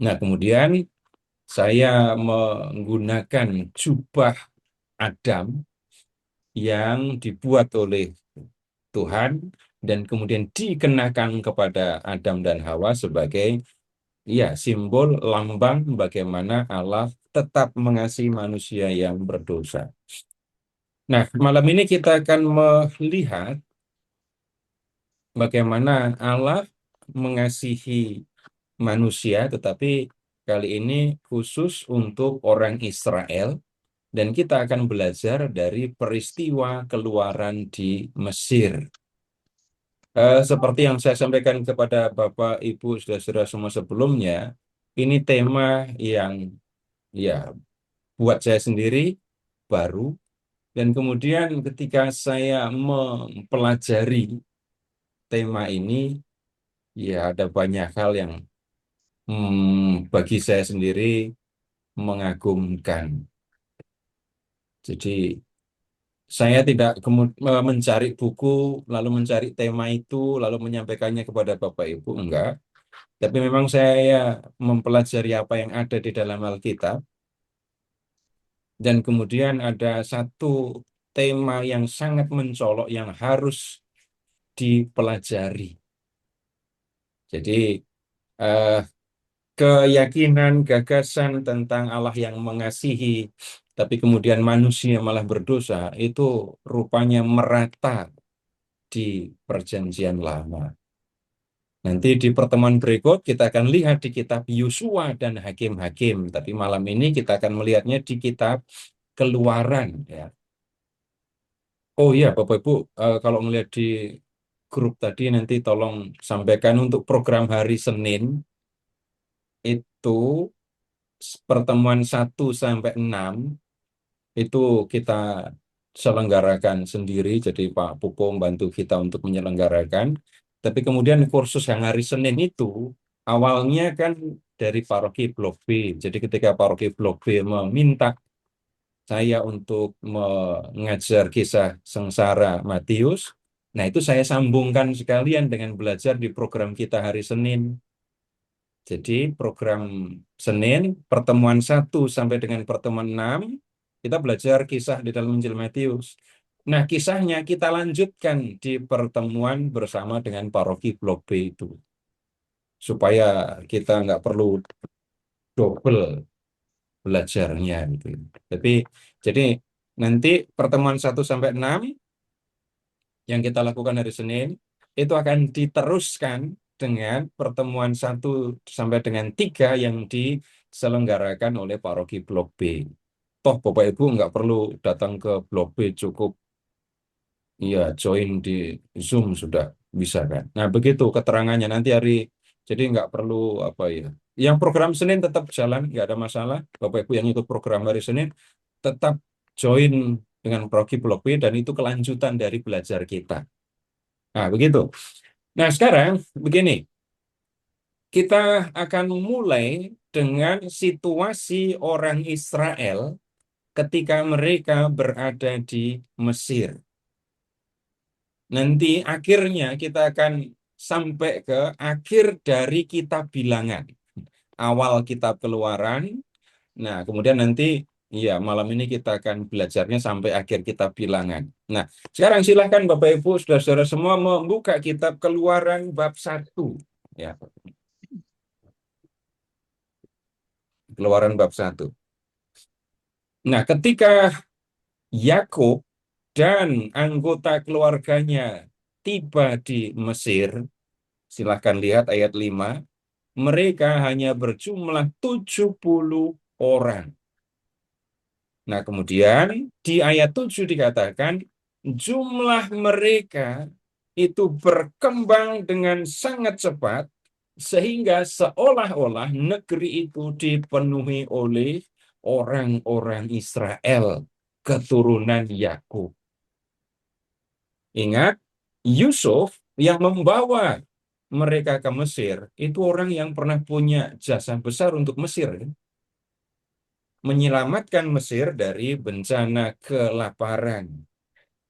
Nah, kemudian saya menggunakan jubah Adam yang dibuat oleh Tuhan dan kemudian dikenakan kepada Adam dan Hawa sebagai ya simbol lambang bagaimana Allah tetap mengasihi manusia yang berdosa. Nah, malam ini kita akan melihat bagaimana Allah mengasihi manusia, tetapi kali ini khusus untuk orang Israel, dan kita akan belajar dari peristiwa keluaran di Mesir. Seperti yang saya sampaikan kepada Bapak, Ibu, saudara-saudara semua sebelumnya, ini tema yang ya buat saya sendiri baru, dan kemudian ketika saya mempelajari tema ini, ya ada banyak hal yang bagi saya sendiri mengagumkan. Jadi saya tidak mencari buku, lalu mencari tema itu, lalu menyampaikannya kepada Bapak Ibu, enggak. Tapi memang saya mempelajari apa yang ada di dalam Alkitab, dan kemudian ada satu tema yang sangat mencolok yang harus dipelajari. Jadi eh, keyakinan, gagasan tentang Allah yang mengasihi, tapi kemudian manusia malah berdosa, itu rupanya merata di Perjanjian Lama. Nanti di pertemuan berikut kita akan lihat di kitab Yosua dan Hakim-Hakim, tapi malam ini kita akan melihatnya di kitab Keluaran. Ya. Oh iya, Bapak Ibu, kalau melihat di grup tadi nanti tolong sampaikan untuk program hari Senin itu pertemuan 1 sampai 6 itu kita selenggarakan sendiri, jadi Pak Pupung bantu kita untuk menyelenggarakan. Tapi kemudian kursus yang hari Senin itu awalnya kan dari paroki Blok B. Jadi ketika paroki Blok B meminta saya untuk mengajar kisah sengsara Matius, nah itu saya sambungkan sekalian dengan belajar di program kita hari Senin. Jadi program Senin, pertemuan 1 sampai dengan pertemuan 6, kita belajar kisah di dalam Injil Matius. Nah, kisahnya kita lanjutkan di pertemuan bersama dengan paroki Blok B itu. Supaya kita nggak perlu double belajarnya gitu. Tapi jadi nanti pertemuan 1 sampai 6 yang kita lakukan hari Senin itu akan diteruskan dengan pertemuan 1 sampai dengan 3 yang diselenggarakan oleh paroki Blok B. Toh Bapak Ibu nggak perlu datang ke Blok B, cukup ya join di Zoom sudah bisa kan. Nah begitu keterangannya nanti hari, jadi nggak perlu apa ya. Yang program Senin tetap jalan, nggak ada masalah. Bapak Ibu yang ikut program hari Senin tetap join dengan paroki Blok B dan itu kelanjutan dari belajar kita. Nah begitu. Nah sekarang begini, kita akan mulai dengan situasi orang Israel ketika mereka berada di Mesir. Nanti akhirnya kita akan sampai ke akhir dari kitab Bilangan. Awal kitab Keluaran. Nah, kemudian nanti ya malam ini kita akan belajarnya sampai akhir kitab Bilangan. Nah, sekarang silahkan Bapak Ibu, saudara-saudara semua membuka kitab Keluaran bab 1. Ya, Keluaran bab 1. Nah, ketika Yakub dan anggota keluarganya tiba di Mesir, silahkan lihat ayat 5. Mereka hanya berjumlah 70 orang. Nah, kemudian di ayat 7 dikatakan jumlah mereka itu berkembang dengan sangat cepat sehingga seolah-olah negeri itu dipenuhi oleh orang-orang Israel, keturunan Yakub. Ingat, Yusuf yang membawa mereka ke Mesir itu orang yang pernah punya jasa besar untuk Mesir, kan? Menyelamatkan Mesir dari bencana kelaparan.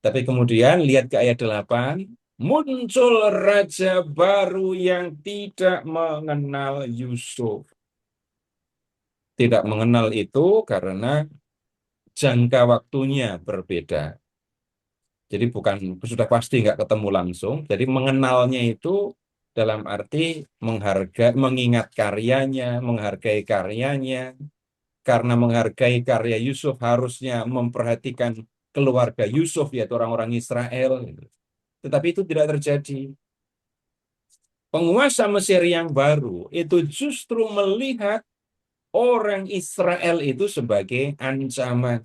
Tapi kemudian lihat ke ayat 8, muncul raja baru yang tidak mengenal Yusuf. tidak mengenal itu karena jangka waktunya berbeda. Jadi bukan sudah pasti nggak ketemu langsung. Jadi mengenalnya itu dalam arti menghargai, mengingat karyanya, menghargai karyanya. Karena menghargai karya Yusuf harusnya memperhatikan keluarga Yusuf yaitu orang-orang Israel. Tetapi itu tidak terjadi. Penguasa Mesir yang baru itu justru melihat orang Israel itu sebagai ancaman.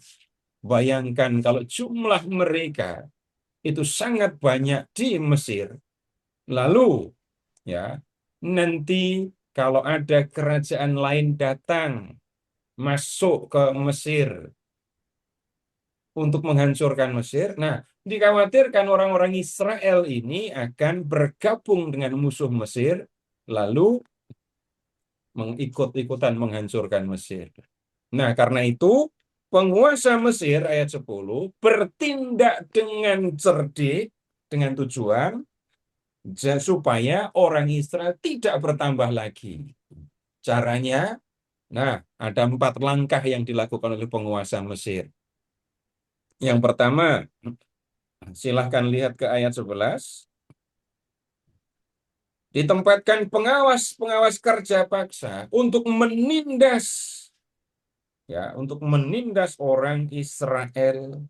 Bayangkan kalau jumlah mereka itu sangat banyak di Mesir. Lalu ya, nanti kalau ada kerajaan lain datang masuk ke Mesir untuk menghancurkan Mesir, nah dikhawatirkan orang-orang Israel ini akan bergabung dengan musuh Mesir, lalu mengikut-ikutan menghancurkan Mesir. Nah, karena itu penguasa Mesir ayat 10 bertindak dengan cerdik dengan tujuan supaya orang Israel tidak bertambah lagi. Caranya, nah, ada 4 langkah yang dilakukan oleh penguasa Mesir. Yang pertama, silahkan lihat ke ayat 11. Ditempatkan pengawas-pengawas kerja paksa untuk menindas, ya, untuk menindas orang Israel.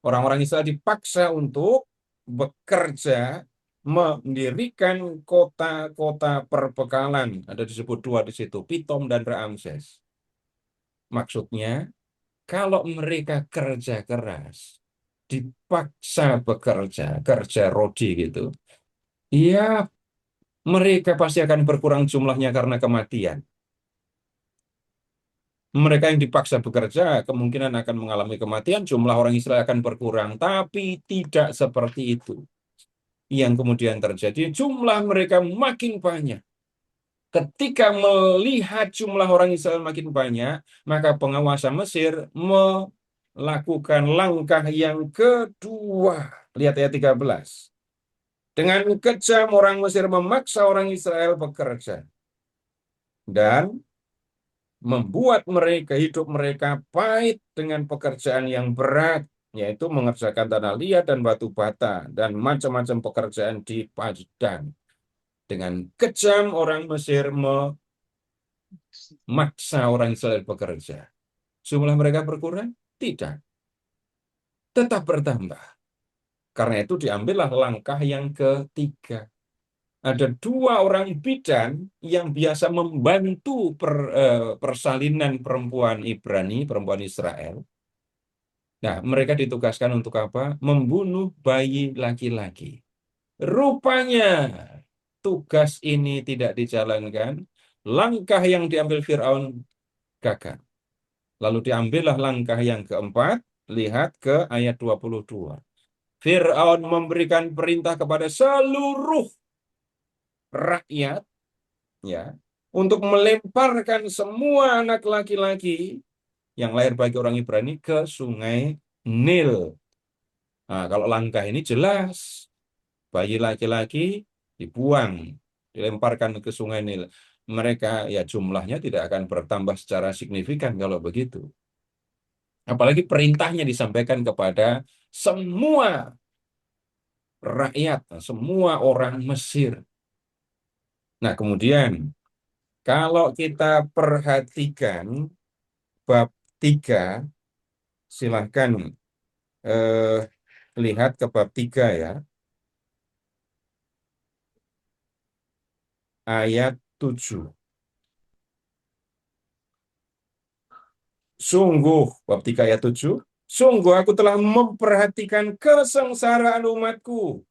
Orang-orang Israel dipaksa untuk bekerja mendirikan kota-kota perbekalan. Ada disebut 2 di situ, Pitom dan Ramses. Maksudnya, kalau mereka kerja keras, dipaksa bekerja, kerja rodi gitu, ya mereka pasti akan berkurang jumlahnya karena kematian. Mereka yang dipaksa bekerja kemungkinan akan mengalami kematian, jumlah orang Israel akan berkurang, tapi tidak seperti itu. Yang kemudian terjadi, jumlah mereka makin banyak. Ketika melihat jumlah orang Israel makin banyak, maka penguasa Mesir melakukan langkah yang kedua. Lihat ayat 13. Dengan kejam orang Mesir memaksa orang Israel bekerja dan membuat mereka hidup mereka pahit dengan pekerjaan yang berat, yaitu mengerjakan tanah liat dan batu bata dan macam-macam pekerjaan di padang. Dengan kejam orang Mesir memaksa orang Israel bekerja. Jumlah mereka berkurang? Tidak, tetap bertambah. Karena itu diambillah langkah yang ketiga. Ada 2 orang bidan yang biasa membantu persalinan perempuan Ibrani, perempuan Israel. Nah, mereka ditugaskan untuk apa? Membunuh bayi laki-laki. Rupanya tugas ini tidak dijalankan. Langkah yang diambil Firaun gagal. Lalu diambillah langkah yang keempat. Lihat ke ayat 22. Firaun memberikan perintah kepada seluruh rakyat, ya, untuk melemparkan semua anak laki-laki yang lahir bagi orang Ibrani ke sungai Nil. Nah, kalau langkah ini jelas, bayi laki-laki dibuang, dilemparkan ke sungai Nil. Mereka ya jumlahnya tidak akan bertambah secara signifikan kalau begitu. Apalagi perintahnya disampaikan kepada semua rakyat, semua orang Mesir. Nah, kemudian kalau kita perhatikan bab 3, silahkan eh, lihat ke bab 3 ya, ayat 7. Sungguh, bab 3 ayat 7, sungguh aku telah memperhatikan kesengsaraan umatku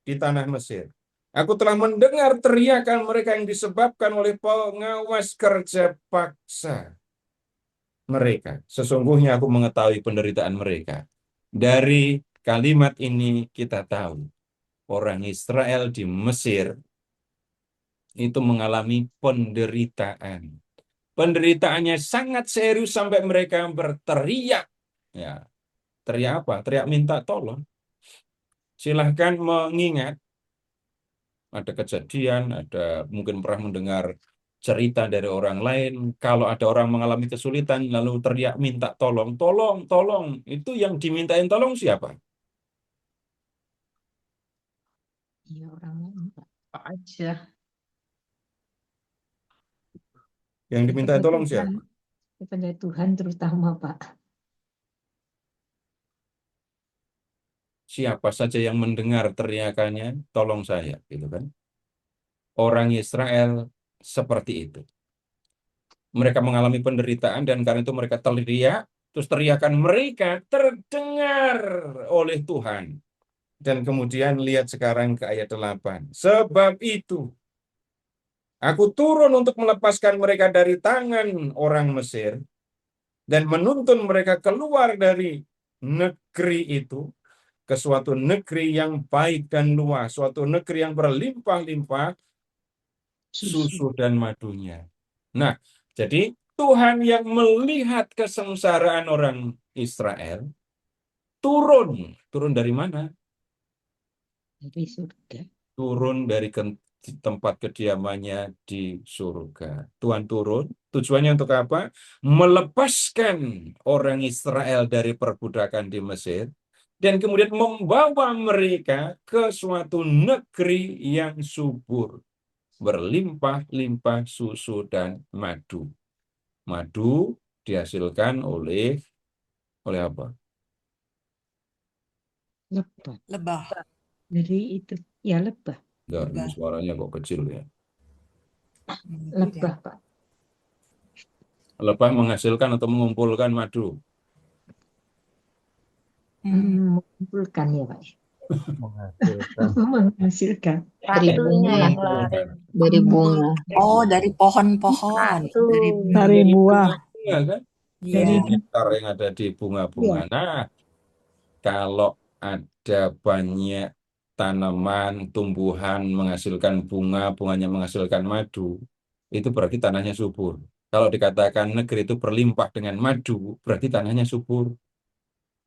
di tanah Mesir. Aku telah mendengar teriakan mereka yang disebabkan oleh pengawas kerja paksa mereka. Sesungguhnya aku mengetahui penderitaan mereka. Dari kalimat ini kita tahu orang Israel di Mesir itu mengalami penderitaan. Penderitaannya sangat serius sampai mereka berteriak. Ya, teriak apa? Teriak minta tolong. Silahkan mengingat ada kejadian, ada mungkin pernah mendengar cerita dari orang lain. Kalau ada orang mengalami kesulitan, lalu teriak minta tolong, tolong, tolong. Itu yang dimintain tolong siapa? Iya, orang lain, Pak. Pak aja. Yang dimintai Kepada tolong Tuhan, siapa? kepada Tuhan terutama, Pak. Siapa saja yang mendengar teriakannya, tolong saya, gitu kan? Orang Israel seperti itu. Mereka mengalami penderitaan dan karena itu mereka teriak, terus teriakan mereka terdengar oleh Tuhan. Dan kemudian lihat sekarang ke ayat 8. Sebab itu, aku turun untuk melepaskan mereka dari tangan orang Mesir dan menuntun mereka keluar dari negeri itu ke suatu negeri yang baik dan luas, suatu negeri yang berlimpah-limpah Susu. susu dan madunya. Nah, jadi Tuhan yang melihat kesengsaraan orang Israel turun. Turun dari mana? Dari surga. Turun dari tempat kediamannya di surga. Tuhan turun, tujuannya untuk apa? Melepaskan orang Israel dari perbudakan di Mesir dan kemudian membawa mereka ke suatu negeri yang subur, berlimpah-limpah susu dan madu. Madu dihasilkan oleh apa? Lebah. Lebah. Dari itu. Ya, lebah. Enggak, ini Lebah. suaranya kok kecil ya. Lebah, Tidak. Pak. Lebah menghasilkan atau mengumpulkan madu. Hmm. Mengumpulkan ya, Pak. Menghasilkan. Menghasilkan. Dari Ratunya bunga. yang Mengumpulkan. ngeluarin. Dari bunga. Oh, dari pohon-pohon. Ratu. Dari Dari Dari buah. bunga-bunga kan? Iya. Dari Dari bunga. nektar yang ada di bunga-bunga. Ya. Nah, kalau ada banyak tanaman, tumbuhan menghasilkan bunga, bunganya menghasilkan madu, itu berarti tanahnya subur. Kalau dikatakan negeri itu berlimpah dengan madu, berarti tanahnya subur.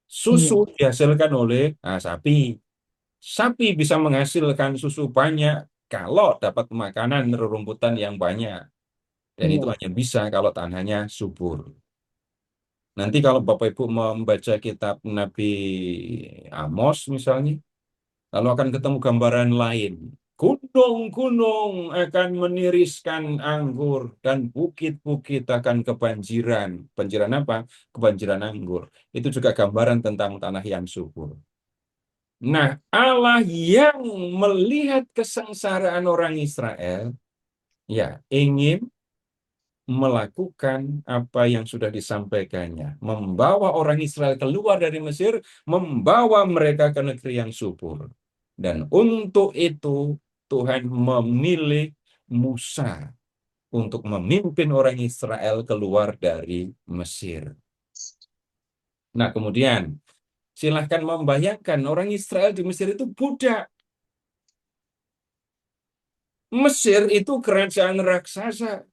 Susu Iya. dihasilkan oleh sapi. Sapi bisa menghasilkan susu banyak kalau dapat makanan rerumputan yang banyak. Dan itu Iya. hanya bisa kalau tanahnya subur. Nanti kalau Bapak Ibu membaca kitab Nabi Amos misalnya, lalu akan ketemu gambaran lain. Gunung-gunung akan meniriskan anggur dan bukit-bukit akan kebanjiran. Banjiran apa? Kebanjiran anggur. Itu juga gambaran tentang tanah yang subur. Nah, Allah yang melihat kesengsaraan orang Israel, ya ingin melakukan apa yang sudah disampaikannya. Membawa orang Israel keluar dari Mesir, membawa mereka ke negeri yang subur. Dan untuk itu Tuhan memilih Musa untuk memimpin orang Israel keluar dari Mesir. Nah, kemudian silahkan membayangkan orang Israel di Mesir itu budak. Mesir itu kerajaan raksasa.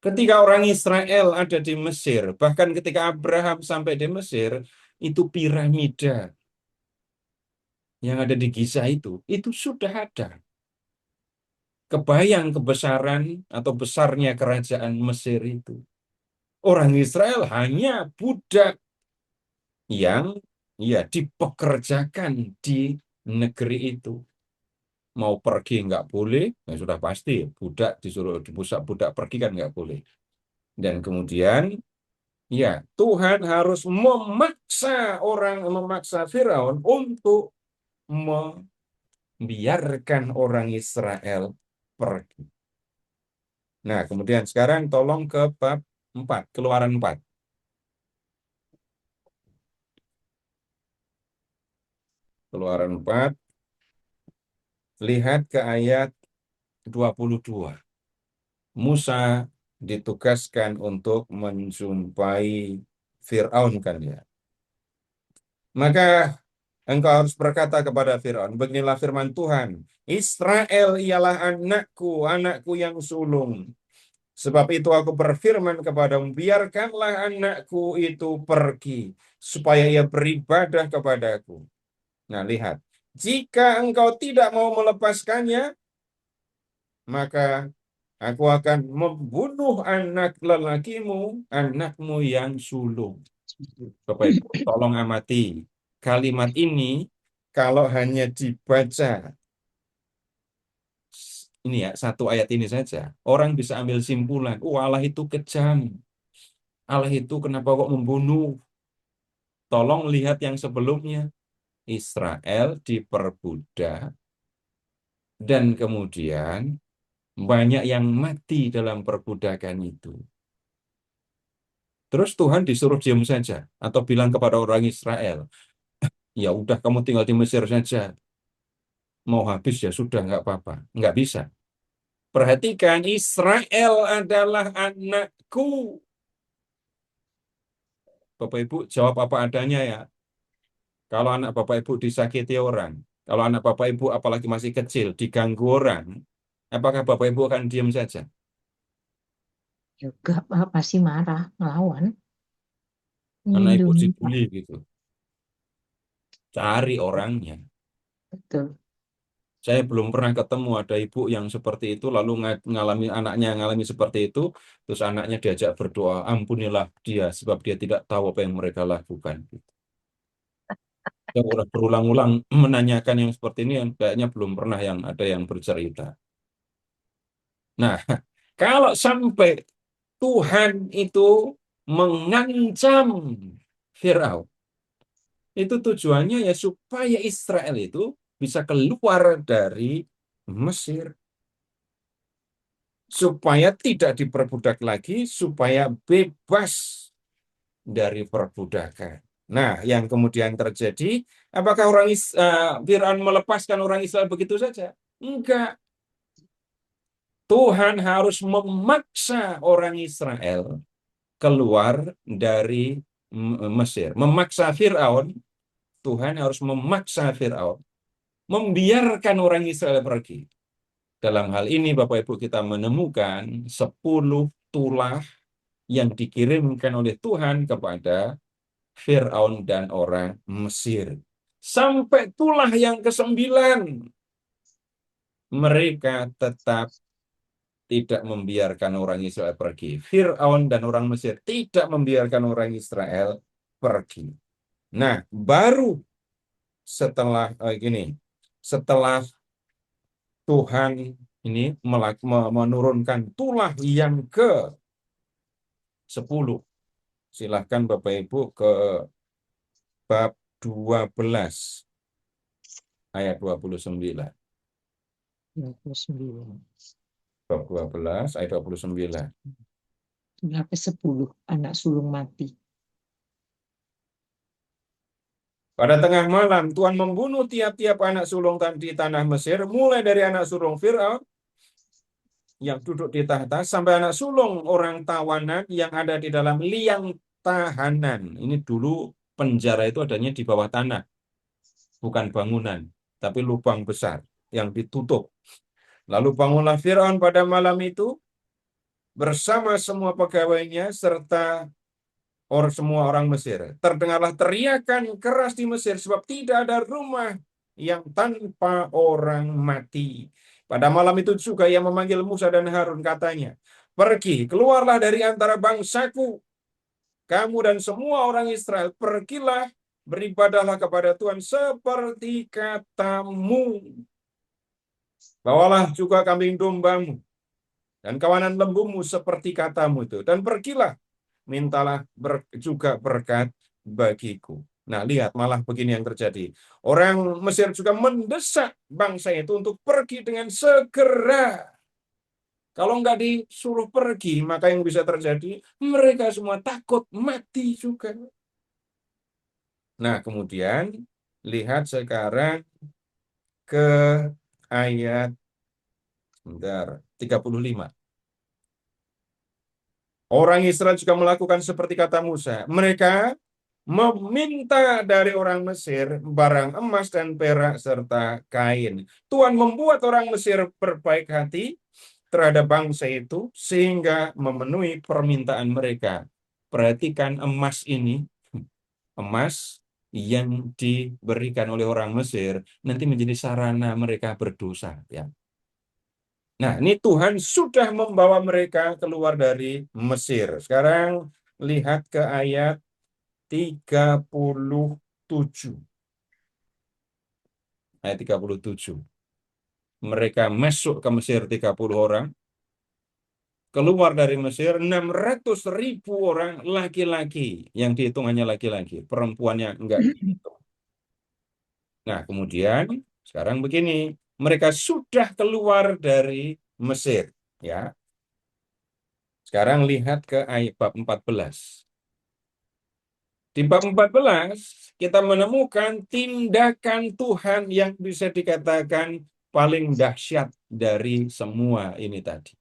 Ketika orang Israel ada di Mesir, bahkan ketika Abraham sampai di Mesir, itu piramida yang ada di Giza itu sudah ada. Kebayang kebesaran atau besarnya kerajaan Mesir itu. Orang Israel hanya budak yang ya dipekerjakan di negeri itu. Mau pergi nggak boleh, ya sudah pasti budak disuruh dibusak budak pergi kan nggak boleh. Dan kemudian ya, Tuhan harus memaksa Firaun untuk membiarkan orang Israel pergi. Nah, kemudian sekarang tolong ke bab 4, Keluaran 4. Keluaran 4, lihat ke ayat 22. Musa ditugaskan untuk menjumpai Firaun kan ya. Maka engkau harus berkata kepada Firaun, beginilah firman Tuhan, Israel ialah anakku, anakku yang sulung. Sebab itu aku berfirman kepadamu, biarkanlah anakku itu pergi, supaya ia beribadah kepadaku. Nah, lihat, jika engkau tidak mau melepaskannya, maka Aku akan membunuh anak lelakimu, anakmu yang sulung. Bapak Ibu, tolong amati. Kalimat ini kalau hanya dibaca ini ya, satu ayat ini saja, orang bisa ambil simpulan, oh Allah itu kejam. Allah itu kenapa kok membunuh? Tolong lihat yang sebelumnya. Israel diperbudak dan kemudian banyak yang mati dalam perbudakan itu. Terus Tuhan disuruh diam saja atau bilang kepada orang Israel, ya udah kamu tinggal di Mesir saja. Mau habis ya sudah nggak apa-apa. Nggak bisa. Perhatikan, Israel adalah anakku. Bapak Ibu jawab apa adanya ya. Kalau anak Bapak Ibu disakiti orang, kalau anak Bapak Ibu apalagi masih kecil, diganggu orang, apakah Bapak Ibu akan diam saja? Juga Pak, pasti marah, ngelawan, Anak Ibu ngelindungin Pak. dibully gitu. Cari orangnya. Betul. Saya belum pernah ketemu ada ibu yang seperti itu, lalu ngalami anaknya ngalami seperti itu, terus anaknya diajak berdoa, ampunilah dia, sebab dia tidak tahu apa yang mereka lakukan. Saya udah berulang-ulang menanyakan yang seperti ini, yang kayaknya belum pernah yang ada yang bercerita. Nah, kalau sampai Tuhan itu mengancam Firaun, itu tujuannya ya supaya Israel itu bisa keluar dari Mesir, supaya tidak diperbudak lagi, supaya bebas dari perbudakan. Nah, yang kemudian terjadi, apakah Firaun melepaskan orang Israel begitu saja? Enggak. Tuhan harus memaksa orang Israel keluar dari Mesir. Memaksa Firaun, Tuhan harus memaksa Firaun, membiarkan orang Israel pergi. Dalam hal ini, Bapak Ibu, kita menemukan 10 tulah yang dikirimkan oleh Tuhan kepada Firaun dan orang Mesir. Sampai tulah yang ke-9, mereka tetap tidak membiarkan orang Israel pergi. Firaun dan orang Mesir tidak membiarkan orang Israel pergi. Nah, baru setelah setelah Tuhan ini menurunkan tulah yang ke-10. Silahkan Bapak Ibu ke bab 12 ayat 29. 29. Bab 12 ayat 29. Tulah ke-10, anak sulung mati. Pada tengah malam Tuhan membunuh tiap-tiap anak sulung di tanah Mesir, mulai dari anak sulung Firaun yang duduk di tahta sampai anak sulung orang tawanan yang ada di dalam liang tahanan. Ini dulu penjara itu adanya di bawah tanah, bukan bangunan, tapi lubang besar yang ditutup. Lalu bangunlah Firaun pada malam itu bersama semua pegawainya serta semua orang Mesir. Terdengarlah teriakan keras di Mesir sebab tidak ada rumah yang tanpa orang mati. Pada malam itu juga ia memanggil Musa dan Harun, katanya, pergi, keluarlah dari antara bangsaku, kamu dan semua orang Israel, pergilah, beribadahlah kepada Tuhan seperti katamu. Bawalah juga kambing dombamu dan kawanan lembumu seperti katamu itu. Dan pergilah, mintalah juga berkat bagiku. Nah, lihat malah begini yang terjadi. Orang Mesir juga mendesak bangsa itu untuk pergi dengan segera. Kalau nggak disuruh pergi, maka yang bisa terjadi, mereka semua takut mati juga. Nah, kemudian lihat sekarang ke ayat 35. Orang Israel juga melakukan seperti kata Musa. Mereka meminta dari orang Mesir barang emas dan perak serta kain. Tuhan membuat orang Mesir berbaik hati terhadap bangsa itu sehingga memenuhi permintaan mereka. Perhatikan emas ini, emas yang diberikan oleh orang Mesir nanti menjadi sarana mereka berdosa, ya. Nah, ini Tuhan sudah membawa mereka keluar dari Mesir. Sekarang lihat ke ayat 37. Ayat 37. Mereka masuk ke Mesir 30 orang. Keluar dari Mesir 600.000 orang laki-laki. Yang dihitung hanya laki-laki. Perempuannya enggak dihitung. Nah, kemudian sekarang begini. Mereka sudah keluar dari Mesir. Ya. Sekarang lihat ke ayat bab 14. Di bab 14, kita menemukan tindakan Tuhan yang bisa dikatakan paling dahsyat dari semua ini tadi.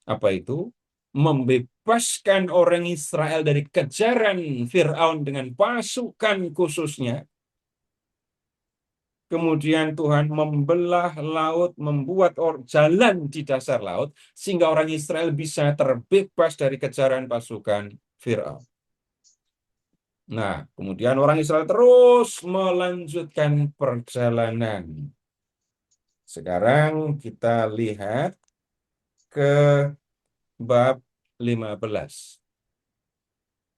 Apa itu? Membebaskan orang Israel dari kejaran Firaun dengan pasukan khususnya. Kemudian Tuhan membelah laut, membuat jalan di dasar laut, sehingga orang Israel bisa terbebas dari kejaran pasukan Firaun. Nah, kemudian orang Israel terus melanjutkan perjalanan. Sekarang kita lihat ke bab 15.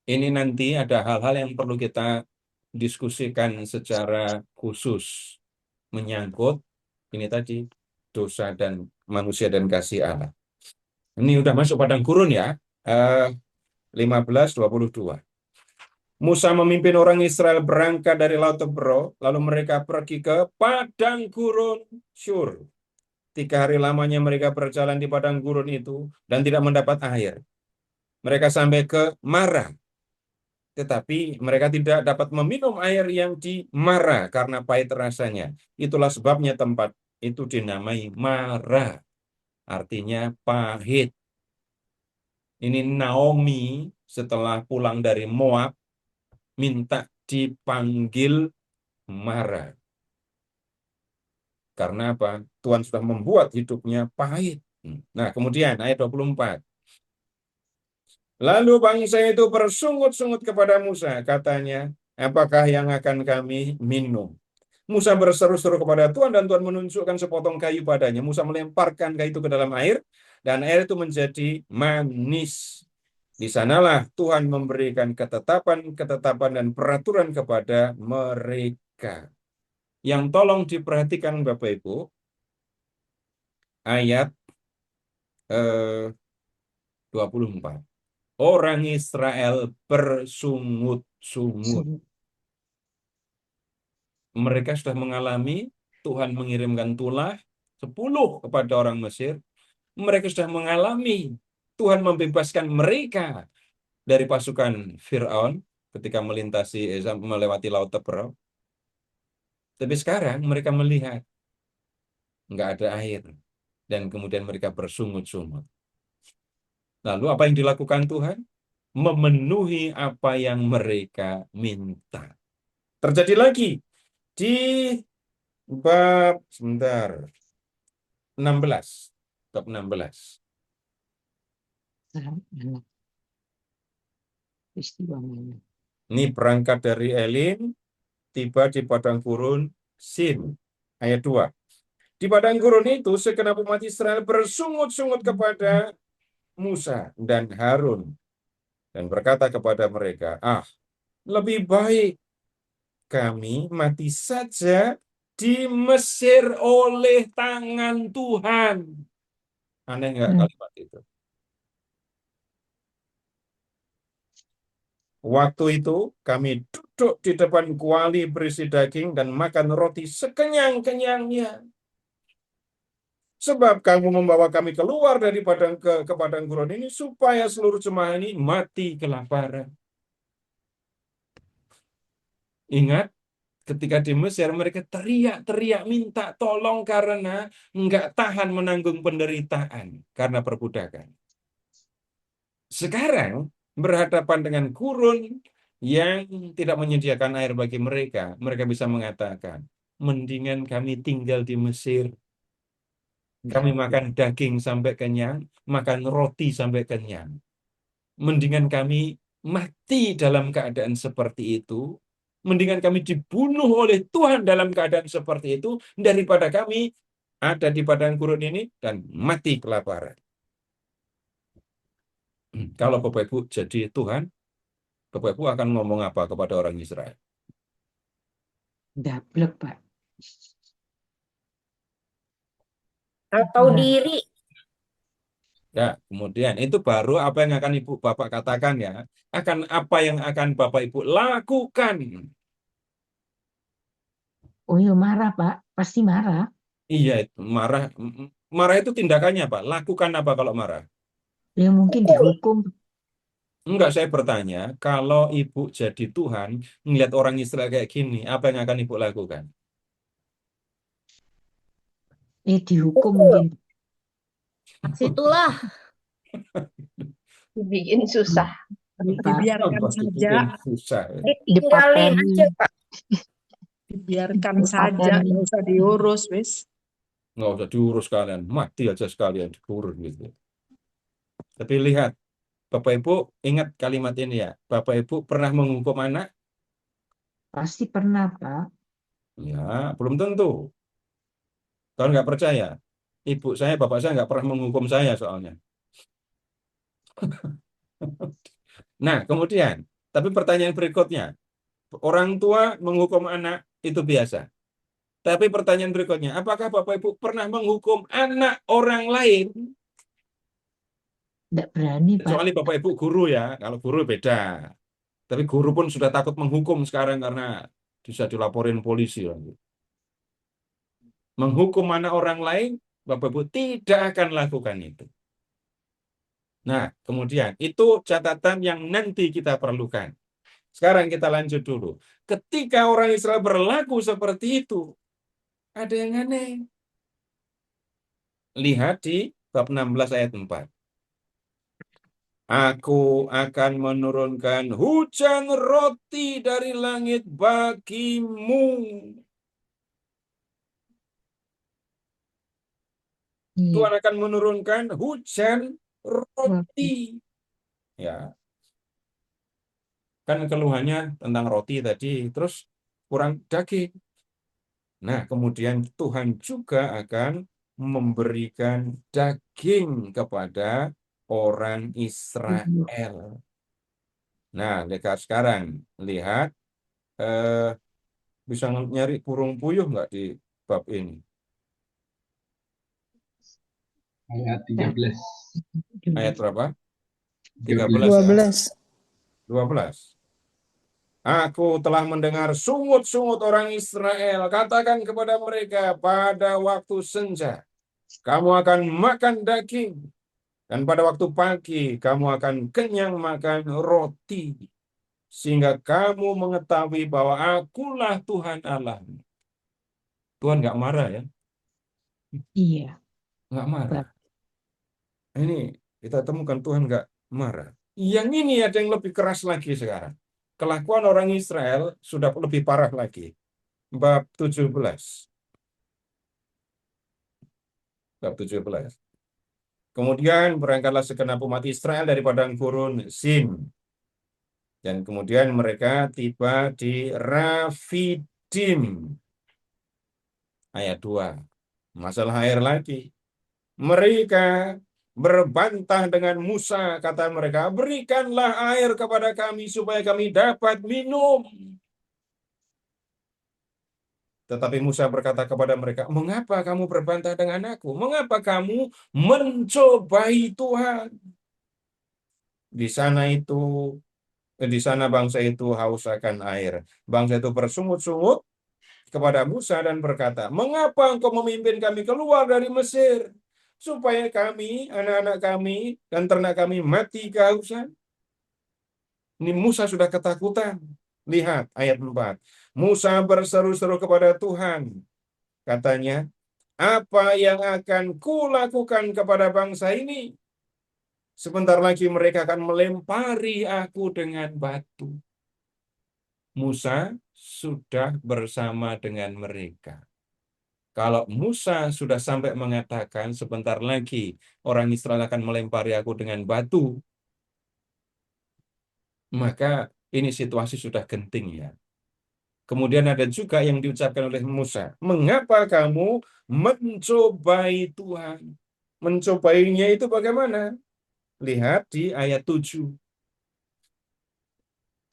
Ini nanti ada hal-hal yang perlu kita diskusikan secara khusus menyangkut ini tadi dosa dan manusia dan kasih Allah. Ini udah masuk padang gurun ya. 15:22. Musa memimpin orang Israel berangkat dari Laut Tebro, lalu mereka pergi ke padang gurun Syur. 3 hari lamanya mereka berjalan di padang gurun itu dan tidak mendapat air. Mereka sampai ke Mara, tetapi mereka tidak dapat meminum air yang di Mara karena pahit rasanya. Itulah sebabnya tempat itu dinamai Mara, artinya pahit. Ini Naomi setelah pulang dari Moab minta dipanggil Mara. Karena apa? Tuhan sudah membuat hidupnya pahit. Nah, kemudian ayat 24. Lalu bangsa itu bersungut-sungut kepada Musa, katanya, apakah yang akan kami minum? Musa berseru-seru kepada Tuhan dan Tuhan menunjukkan sepotong kayu padanya. Musa melemparkan kayu itu ke dalam air dan air itu menjadi manis. Di sanalah Tuhan memberikan ketetapan dan peraturan kepada mereka. Yang tolong diperhatikan Bapak Ibu, ayat 24. Orang Israel bersungut-sungut. Mereka sudah mengalami Tuhan mengirimkan tulah 10 kepada orang Mesir. Mereka sudah mengalami Tuhan membebaskan mereka dari pasukan Firaun ketika melewati Laut Tebro. Tapi sekarang mereka melihat nggak ada air dan kemudian mereka bersungut-sungut. Lalu apa yang dilakukan Tuhan? Memenuhi apa yang mereka minta. Terjadi lagi di bab 16. Bab 16. Peristiwa mana? Ini berangkat dari Elim, tiba di padang gurun Sin. Ayat 2. Di padang gurun itu segenap umat Israel bersungut-sungut kepada Musa dan Harun dan berkata kepada mereka, lebih baik kami mati saja di Mesir oleh tangan Tuhan. Aneh nggak kalimat itu? Waktu itu kami duduk di depan kuali berisi daging dan makan roti sekenyang-kenyangnya. Sebab kamu membawa kami keluar dari ke padang gurun ini supaya seluruh jemaah ini mati kelaparan. Ingat, ketika di Mesir mereka teriak-teriak minta tolong karena nggak tahan menanggung penderitaan karena perbudakan. Sekarang berhadapan dengan gurun yang tidak menyediakan air bagi mereka, mereka bisa mengatakan, mendingan kami tinggal di Mesir. Kami makan daging sampai kenyang, makan roti sampai kenyang. Mendingan kami mati dalam keadaan seperti itu, mendingan kami dibunuh oleh Tuhan dalam keadaan seperti itu, daripada kami ada di padang gurun ini dan mati kelaparan. Kalau Bapak Ibu jadi Tuhan, Bapak Ibu akan ngomong apa kepada orang Israel? Dablek, Pak. Atau Nah, diri. Ya, kemudian itu baru apa yang akan Ibu Bapak katakan ya. Akan apa yang akan Bapak Ibu lakukan. oh ya marah, Pak. Pasti marah. Iya, itu marah. Marah itu tindakannya Pak. Lakukan apa kalau marah? Ya mungkin dihukum. Enggak, saya bertanya, kalau Ibu jadi Tuhan, melihat orang Israel kayak gini, apa yang akan Ibu lakukan? Dihukum mungkin. Situlah dibikin susah. Pak. Dibiarkan Apa saja, bikin susah. Ditinggalin Dipateni. aja, Pak. dibiarkan Dipateni. saja, nggak usah diurus, wis. Nggak usah diurus kalian, mati aja sekalian diurus gitu. Tapi lihat, Bapak Ibu ingat kalimat ini ya. Bapak Ibu pernah menghukum anak? Pasti pernah, Pak. Ya, belum tentu. Kalau nggak percaya, ibu saya, bapak saya nggak pernah menghukum saya soalnya. Nah, kemudian, tapi pertanyaan berikutnya, orang tua menghukum anak itu biasa. Tapi pertanyaan berikutnya, apakah Bapak Ibu pernah menghukum anak orang lain? Tidak berani, Pak. Kecuali Bapak Ibu guru ya, kalau guru beda. Tapi guru pun sudah takut menghukum sekarang karena bisa dilaporin polisi lagi. Menghukum anak orang lain, Bapak Ibu tidak akan lakukan itu. Nah, kemudian itu catatan yang nanti kita perlukan. Sekarang kita lanjut dulu. Ketika orang Israel berlaku seperti itu, ada yang aneh. Lihat di bab 16 ayat 4. Aku akan menurunkan hujan roti dari langit bagimu. Iya. Tuhan akan menurunkan hujan roti. Ya, kan keluhannya tentang roti tadi, terus kurang daging. Nah, kemudian Tuhan juga akan memberikan daging kepada orang Israel. Nah, dekat sekarang lihat bisa nyari burung puyuh nggak di bab ini? Ayat 13. Ayat berapa? 13 ya? 12. 12. Aku telah mendengar sungut-sungut orang Israel. Katakan kepada mereka pada waktu senja, kamu akan makan daging. Dan pada waktu pagi, kamu akan kenyang makan roti. Sehingga kamu mengetahui bahwa akulah Tuhan Allah. Tuhan nggak marah ya? Iya. Nggak marah. Ini kita temukan Tuhan nggak marah. Yang ini ada yang lebih keras lagi sekarang. Kelakuan orang Israel sudah lebih parah lagi. Bab 17. Bab 17. Kemudian berangkatlah segenap umat Israel dari padang gurun Sin. Dan kemudian mereka tiba di Rafidim. Ayat 2. Masalah air lagi. Mereka berbantah dengan Musa, kata mereka, berikanlah air kepada kami supaya kami dapat minum. Tetapi Musa berkata kepada mereka, mengapa kamu berbantah dengan aku? Mengapa kamu mencobai Tuhan? Di sana bangsa itu haus akan air. Bangsa itu bersungut-sungut kepada Musa dan berkata, mengapa engkau memimpin kami keluar dari Mesir? Supaya kami, anak-anak kami, dan ternak kami mati kehausan. Ini Musa sudah ketakutan. Lihat ayat 4. Musa berseru-seru kepada Tuhan. Katanya, apa yang akan kulakukan kepada bangsa ini? Sebentar lagi mereka akan melempari aku dengan batu. Musa sudah bersama dengan mereka. Kalau Musa sudah sampai mengatakan sebentar lagi orang Israel akan melempari aku dengan batu, maka ini situasi sudah genting ya. Kemudian ada juga yang diucapkan oleh Musa. Mengapa kamu mencobai Tuhan? Mencobainya itu bagaimana? Lihat di ayat 7.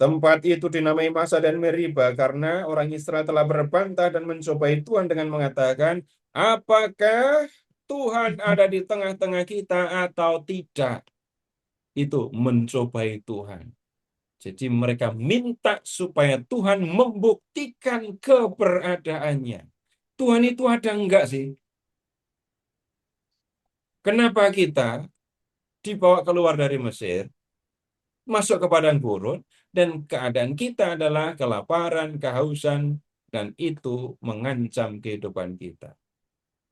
Tempat itu dinamai Masa dan Meriba karena orang Israel telah berbantah dan mencobai Tuhan dengan mengatakan, apakah Tuhan ada di tengah-tengah kita atau tidak? Itu mencobai Tuhan. Jadi mereka minta supaya Tuhan membuktikan keberadaannya. Tuhan itu ada enggak sih? Kenapa kita dibawa keluar dari Mesir, masuk ke padang gurun, dan keadaan kita adalah kelaparan, kehausan, dan itu mengancam kehidupan kita.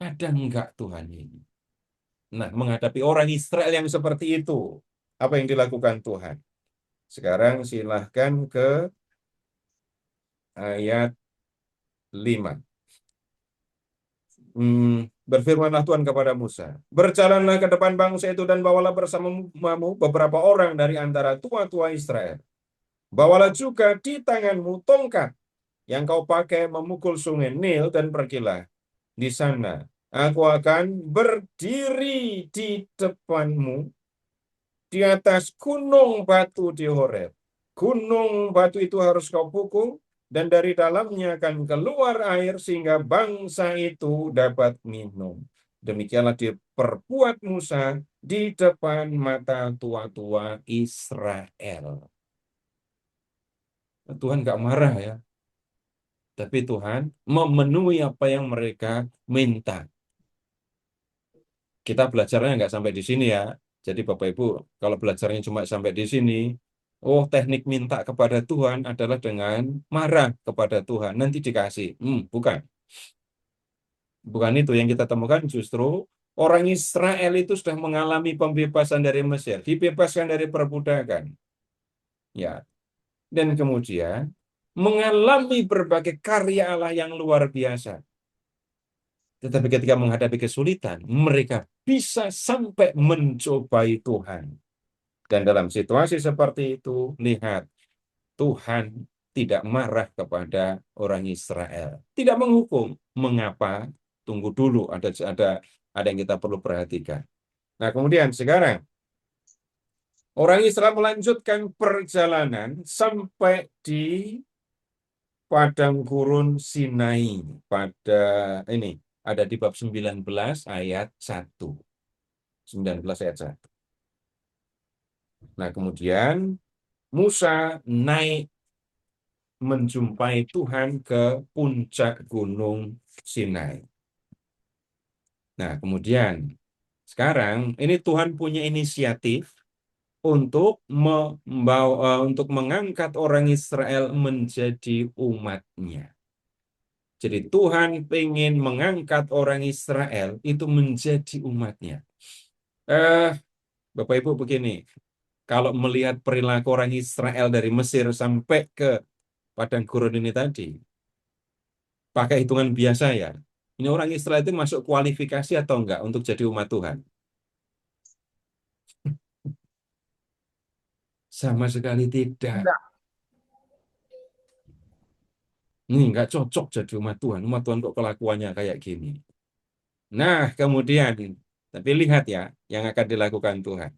Ada enggak Tuhan ini? Nah, menghadapi orang Israel yang seperti itu, apa yang dilakukan Tuhan? Sekarang silahkan ke ayat 5. Berfirmanlah Tuhan kepada Musa, berjalanlah ke depan bangsa itu dan bawalah bersamamu beberapa orang dari antara tua-tua Israel. Bawalah juga di tanganmu tongkat yang kau pakai memukul sungai Nil dan pergilah. Di sana aku akan berdiri di depanmu di atas gunung batu di Horeb. Gunung batu itu harus kau pukul dan dari dalamnya akan keluar air sehingga bangsa itu dapat minum. Demikianlah diperbuat Musa di depan mata tua-tua Israel. Tuhan nggak marah ya, tapi Tuhan memenuhi apa yang mereka minta. Kita belajarnya nggak sampai di sini ya. Jadi Bapak Ibu, kalau belajarnya cuma sampai di sini, oh teknik minta kepada Tuhan adalah dengan marah kepada Tuhan, nanti dikasih. Bukan. Bukan itu yang kita temukan, justru orang Israel itu sudah mengalami pembebasan dari Mesir, dibebaskan dari perbudakan. Ya. Dan kemudian mengalami berbagai karya Allah yang luar biasa. Tetapi ketika menghadapi kesulitan, mereka bisa sampai mencobai Tuhan. Dan dalam situasi seperti itu, lihat, Tuhan tidak marah kepada orang Israel. Tidak menghukum. Mengapa? Tunggu dulu, ada yang kita perlu perhatikan. Nah, kemudian sekarang, orang Israel melanjutkan perjalanan sampai di padang gurun Sinai. Pada ini, ada di bab 19 ayat 1. 19 ayat 1. Nah, kemudian Musa naik menjumpai Tuhan ke puncak gunung Sinai. Nah, kemudian sekarang ini Tuhan punya inisiatif untuk untuk mengangkat orang Israel menjadi umatnya. Jadi Tuhan ingin mengangkat orang Israel itu menjadi umatnya. Bapak Ibu begini, kalau melihat perilaku orang Israel dari Mesir sampai ke padang gurun ini tadi, pakai hitungan biasa ya, ini orang Israel itu masuk kualifikasi atau enggak untuk jadi umat Tuhan? Sama sekali tidak. Enggak. Ini enggak cocok jadi umat Tuhan. Umat Tuhan kok kelakuannya kayak gini. Nah, kemudian, tapi lihat ya, yang akan dilakukan Tuhan.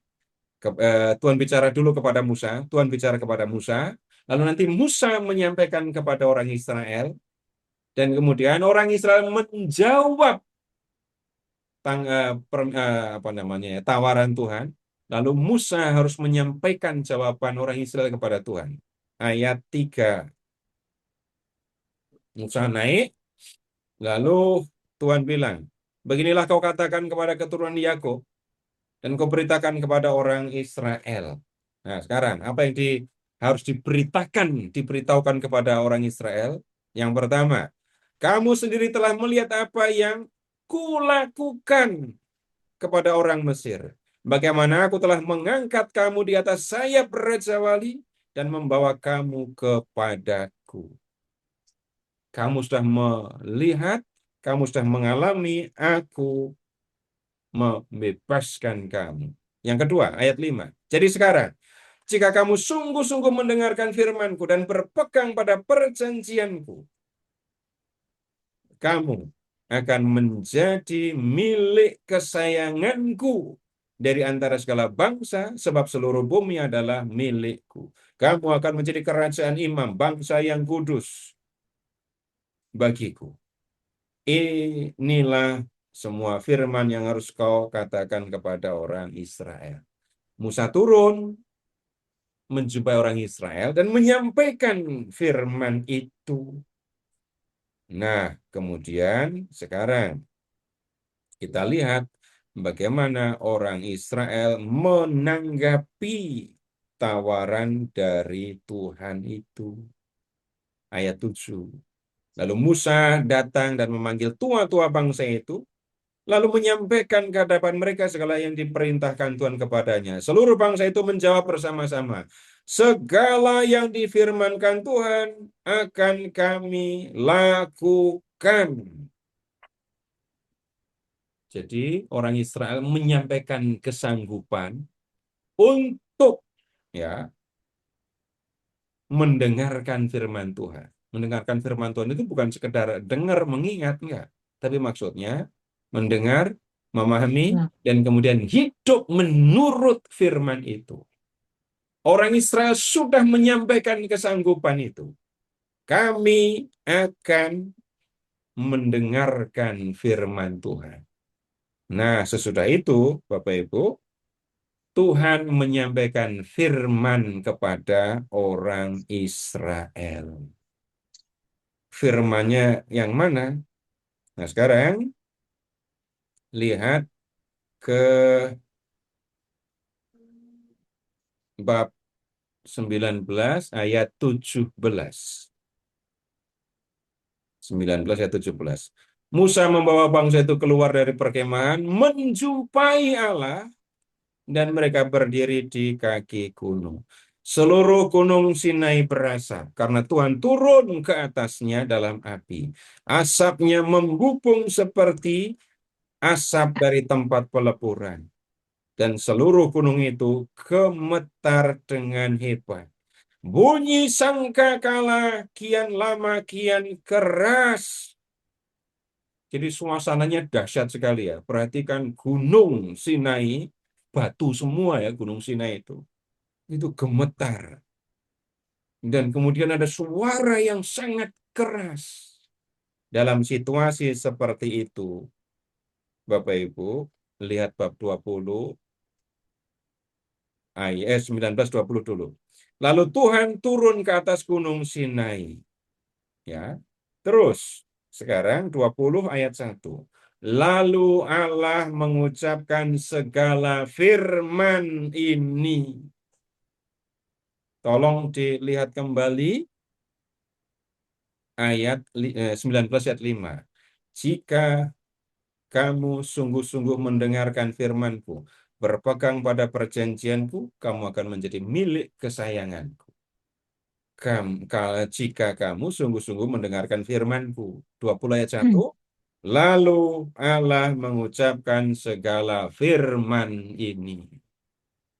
Tuhan bicara dulu kepada Musa, Tuhan bicara kepada Musa, lalu nanti Musa menyampaikan kepada orang Israel, dan kemudian orang Israel menjawab tawaran Tuhan, lalu Musa harus menyampaikan jawaban orang Israel kepada Tuhan. Ayat 3. Musa naik, lalu Tuhan bilang, beginilah kau katakan kepada keturunan Yakub, dan kau beritakan kepada orang Israel. Nah, sekarang apa yang harus diberitahukan kepada orang Israel? Yang pertama, kamu sendiri telah melihat apa yang kulakukan kepada orang Mesir. Bagaimana aku telah mengangkat kamu di atas sayap Raja Wali dan membawa kamu kepadaku. Kamu sudah melihat, kamu sudah mengalami, aku membebaskan kamu. Yang kedua, ayat 5. Jadi sekarang, jika kamu sungguh-sungguh mendengarkan firman-Ku dan berpegang pada perjanjian-Ku, kamu akan menjadi milik kesayangan-Ku dari antara segala bangsa, sebab seluruh bumi adalah milik-Ku. Kamu akan menjadi kerajaan imam, bangsa yang kudus bagiku. Inilah semua firman yang harus kau katakan kepada orang Israel. Musa turun menjumpai orang Israel dan menyampaikan firman itu. Nah, kemudian sekarang kita lihat bagaimana orang Israel menanggapi tawaran dari Tuhan itu. Ayat 7. Lalu Musa datang dan memanggil tua-tua bangsa itu, lalu menyampaikan ke hadapan mereka segala yang diperintahkan Tuhan kepadanya. Seluruh bangsa itu menjawab bersama-sama, segala yang difirmankan Tuhan akan kami lakukan. Jadi orang Israel menyampaikan kesanggupan untuk mendengarkan firman Tuhan. Mendengarkan firman Tuhan itu bukan sekedar dengar mengingat, enggak. Tapi maksudnya mendengar, memahami, dan kemudian hidup menurut firman itu. Orang Israel sudah menyampaikan kesanggupan itu. Kami akan mendengarkan firman Tuhan. Nah, sesudah itu, Bapak Ibu, Tuhan menyampaikan firman kepada orang Israel. Firman-Nya yang mana? Nah, sekarang lihat ke bab 19 ayat 17. 19 ayat 17. Musa membawa bangsa itu keluar dari perkemahan, menjumpai Allah, dan mereka berdiri di kaki gunung. Seluruh gunung Sinai berasap, karena Tuhan turun ke atasnya dalam api. Asapnya membubung seperti asap dari tempat peleburan. Dan seluruh gunung itu gemetar dengan hebat. Bunyi sangkakala kian lama kian keras. Jadi suasananya dahsyat sekali ya. Perhatikan gunung Sinai, batu semua ya gunung Sinai itu. Itu gemetar. Dan kemudian ada suara yang sangat keras. Dalam situasi seperti itu, Bapak Ibu, lihat bab 20, ayat 19-20 dulu. Lalu Tuhan turun ke atas gunung Sinai. Ya. Terus, sekarang 20 ayat 1. Lalu Allah mengucapkan segala firman ini. Tolong dilihat kembali ayat 19 ayat 5. Jika kamu sungguh-sungguh mendengarkan firman-Ku, berpegang pada perjanjian-Ku, kamu akan menjadi milik kesayangan-Ku. Jika kamu sungguh-sungguh mendengarkan firman-Ku. 20 ayat 1. Lalu Allah mengucapkan segala firman ini.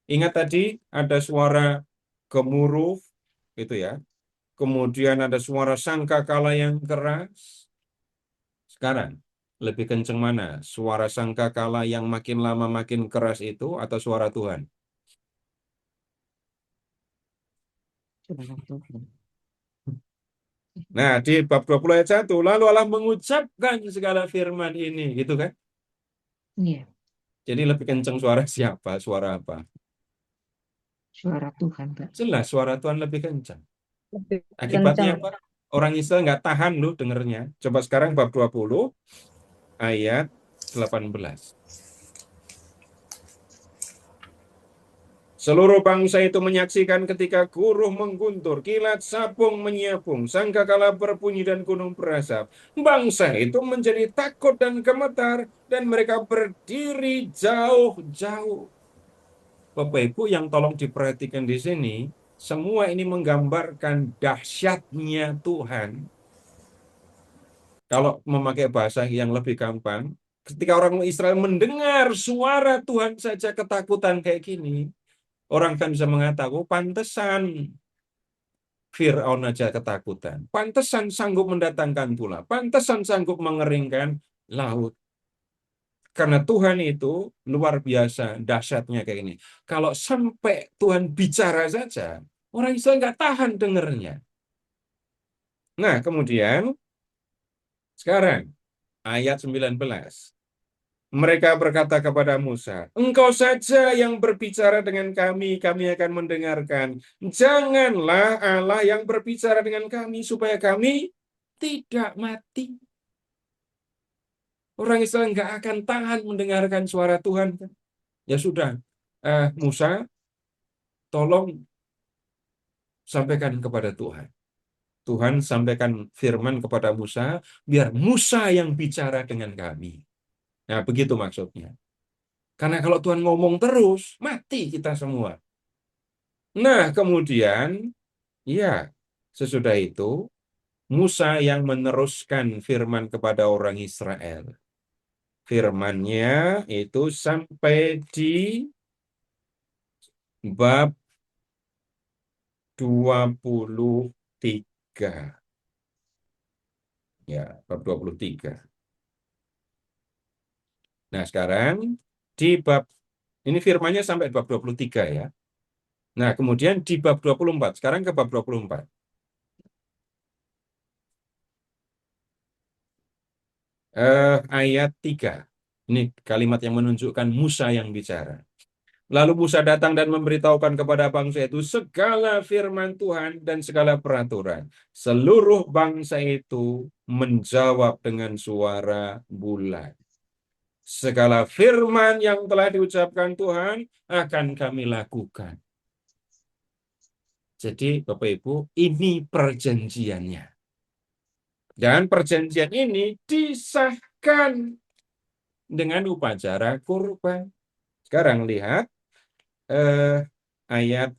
Ingat tadi ada suara gemuruh, itu ya. Kemudian ada suara sangkakala yang keras. Sekarang, lebih kenceng mana? Suara sangkakala yang makin lama makin keras itu atau suara Tuhan? Suara Tuhan. Nah, di bab 20 ayat 1, lalu Allah mengucapkan segala firman ini, gitu kan? Iya, Jadi lebih kenceng suara siapa? Suara apa? suara Tuhan, Pak. Jelas suara Tuhan lebih kencang. Lebih Akibatnya kencang. apa? Orang Israel nggak tahan loh dengernya. Coba sekarang bab 20 ayat 18. Seluruh bangsa itu menyaksikan ketika guruh mengguntur, kilat sapung menyiapung, sangkakala berbunyi dan gunung berasap. Bangsa itu menjadi takut dan gemetar, dan mereka berdiri jauh-jauh. Bapak Ibu yang tolong diperhatikan di sini, semua ini menggambarkan dahsyatnya Tuhan. Kalau memakai bahasa yang lebih gampang, ketika orang Israel mendengar suara Tuhan saja ketakutan kayak gini, Orang kan bisa mengatakan, oh pantesan Fir'aun aja ketakutan. Pantesan sanggup mendatangkan pula. Pantesan sanggup mengeringkan laut. Karena Tuhan itu luar biasa dahsyatnya kayak ini. Kalau sampai Tuhan bicara saja, orang Israel nggak tahan dengernya. Nah, kemudian sekarang ayat 19. Mereka berkata kepada Musa, "Engkau saja yang berbicara dengan kami, kami akan mendengarkan. Janganlah Allah yang berbicara dengan kami, supaya kami tidak mati." Orang Israel nggak akan tahan mendengarkan suara Tuhan. Ya sudah, Musa, tolong sampaikan kepada Tuhan. Tuhan sampaikan firman kepada Musa, biar Musa yang bicara dengan kami. Nah, begitu maksudnya. Karena kalau Tuhan ngomong terus, mati kita semua. Nah, kemudian, ya, sesudah itu, Musa yang meneruskan firman kepada orang Israel. Firman-Nya itu sampai di bab 23. Ya, bab 23. Nah, sekarang di bab, ini firman-Nya sampai bab 23 ya. Nah, kemudian di bab 24, sekarang ke bab 24. Ayat 3. Ini kalimat yang menunjukkan Musa yang bicara. Lalu Musa datang dan memberitahukan kepada bangsa itu segala firman Tuhan dan segala peraturan. Seluruh bangsa itu menjawab dengan suara bulat. Segala firman yang telah diucapkan Tuhan akan kami lakukan. Jadi Bapak Ibu, ini perjanjiannya. Dan perjanjian ini disahkan dengan upacara kurban. Sekarang lihat ayat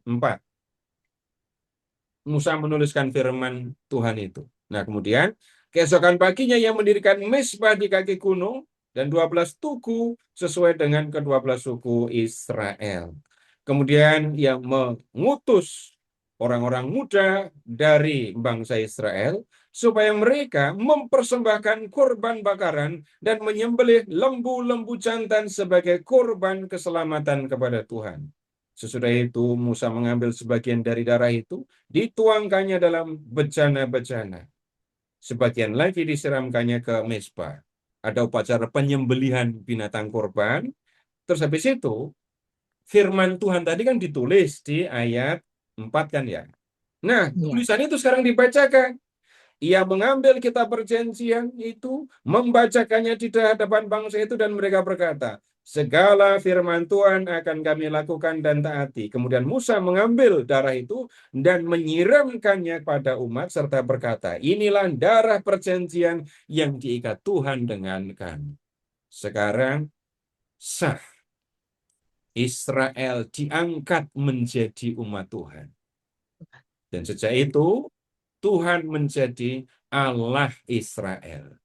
4. Musa menuliskan firman Tuhan itu. Nah, kemudian keesokan paginya ia mendirikan mezbah di kaki gunung dan 12 tugu sesuai dengan ke-12 suku Israel. Kemudian ia mengutus orang-orang muda dari bangsa Israel supaya mereka mempersembahkan kurban bakaran dan menyembelih lembu-lembu jantan sebagai kurban keselamatan kepada Tuhan. Sesudah itu Musa mengambil sebagian dari darah itu, dituangkannya dalam bejana-bejana. Sebagian lagi disiramkannya ke mezbah. Ada upacara penyembelihan binatang korban. Terus habis itu, firman Tuhan tadi kan ditulis di ayat 4 kan ya. Nah, tulisan itu sekarang dibacakan. Ia mengambil kitab perjanjian itu, membacakannya di hadapan bangsa itu, dan mereka berkata, segala firman Tuhan akan kami lakukan dan taati. Kemudian Musa mengambil darah itu dan menyiramkannya pada umat serta berkata, inilah darah perjanjian yang diikat Tuhan dengan kami. Sekarang sah. Israel diangkat menjadi umat Tuhan. Dan sejak itu Tuhan menjadi Allah Israel.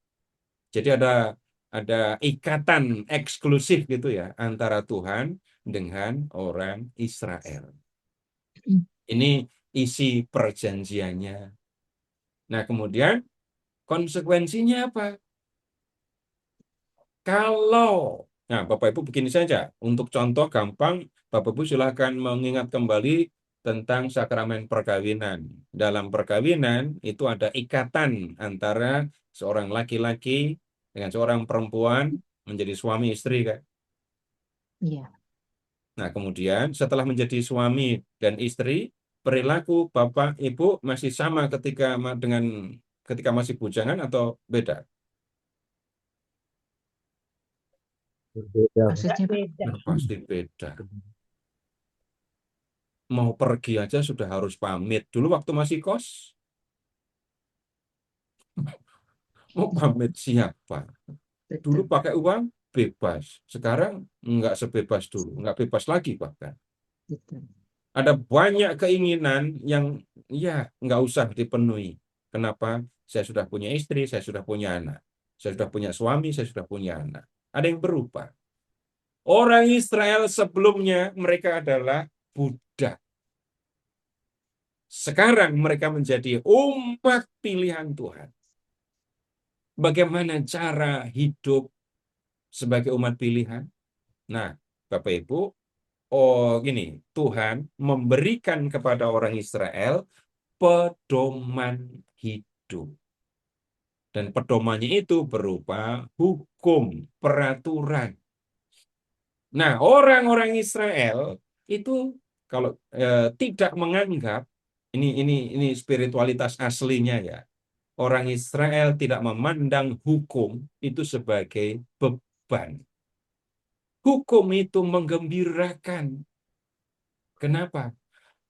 Jadi ada ikatan eksklusif gitu ya antara Tuhan dengan orang Israel. Ini isi perjanjiannya. Nah, kemudian konsekuensinya apa? Nah, Bapak Ibu begini saja. Untuk contoh gampang, Bapak Ibu silakan mengingat kembali tentang sakramen perkawinan. Dalam perkawinan itu ada ikatan antara seorang laki-laki dengan seorang perempuan menjadi suami istri kan. Iya. Nah, kemudian setelah menjadi suami dan istri, perilaku Bapak Ibu masih sama ketika masih bujangan atau beda? Berbeda. Maksudnya Beda. Pasti beda. Mau pergi aja sudah harus pamit. Dulu waktu masih kos, mau pamit siapa? Dulu betul. pakai uang bebas. Sekarang nggak sebebas dulu, nggak bebas lagi bahkan. Betul. Ada banyak keinginan yang ya nggak usah dipenuhi. Kenapa? Saya sudah punya istri, saya sudah punya anak. Saya sudah punya suami, saya sudah punya anak. Ada yang berubah. Orang Israel sebelumnya mereka adalah budak. Sekarang mereka menjadi umat pilihan Tuhan. Bagaimana cara hidup sebagai umat pilihan? Nah, Bapak Ibu, gini, Tuhan memberikan kepada orang Israel pedoman hidup. Dan pedomannya itu berupa hukum, peraturan. Nah, orang-orang Israel itu kalau tidak menganggap ini spiritualitas aslinya ya. Orang Israel tidak memandang hukum itu sebagai beban. Hukum itu menggembirakan. Kenapa?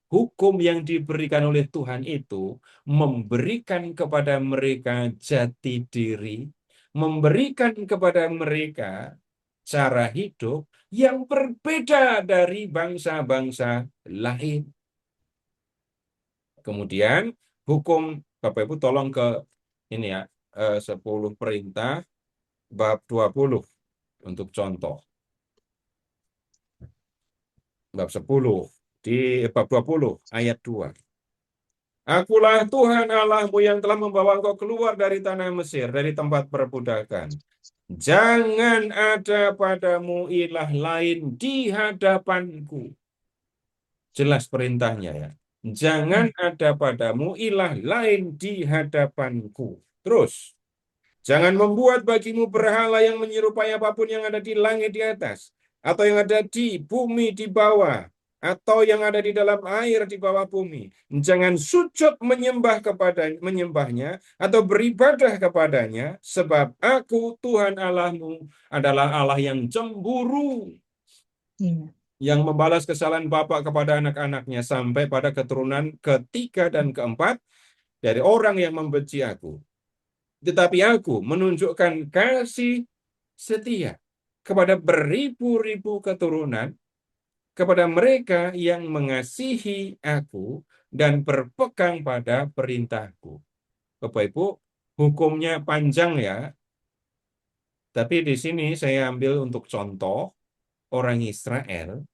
Hukum yang diberikan oleh Tuhan itu memberikan kepada mereka jati diri, memberikan kepada mereka cara hidup yang berbeda dari bangsa-bangsa lain. Kemudian hukum, Bapak Ibu tolong ke ini ya, 10 perintah bab 20 untuk contoh. Bab 10 di bab 20 ayat 2. Akulah Tuhan Allahmu yang telah membawa engkau keluar dari tanah Mesir, dari tempat perbudakan. Jangan ada padamu ilah lain di hadapanku. Jelas perintahnya ya. Jangan ada padamu ilah lain di hadapanku. Terus, jangan membuat bagimu berhala yang menyerupai apapun yang ada di langit di atas, atau yang ada di bumi di bawah, atau yang ada di dalam air di bawah bumi. Jangan sujud menyembahnya atau beribadah kepadanya, sebab aku Tuhan Allahmu adalah Allah yang cemburu, yang membalas kesalahan bapak kepada anak-anaknya sampai pada keturunan ketiga dan keempat dari orang yang membenci aku. Tetapi aku menunjukkan kasih setia kepada beribu-ribu keturunan, kepada mereka yang mengasihi aku dan berpegang pada perintahku. Bapak Ibu, hukumnya panjang ya. Tapi di sini saya ambil untuk contoh orang Israel.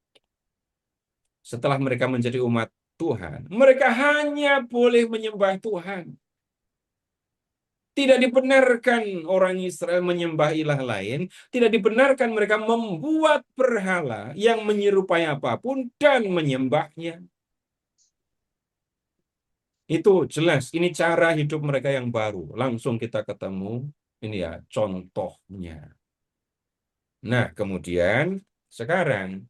Setelah mereka menjadi umat Tuhan, mereka hanya boleh menyembah Tuhan. Tidak dibenarkan orang Israel menyembah ilah lain, tidak dibenarkan mereka membuat berhala yang menyerupai apapun dan menyembahnya. Itu jelas, ini cara hidup mereka yang baru. Langsung kita ketemu, ini ya contohnya. Nah, kemudian sekarang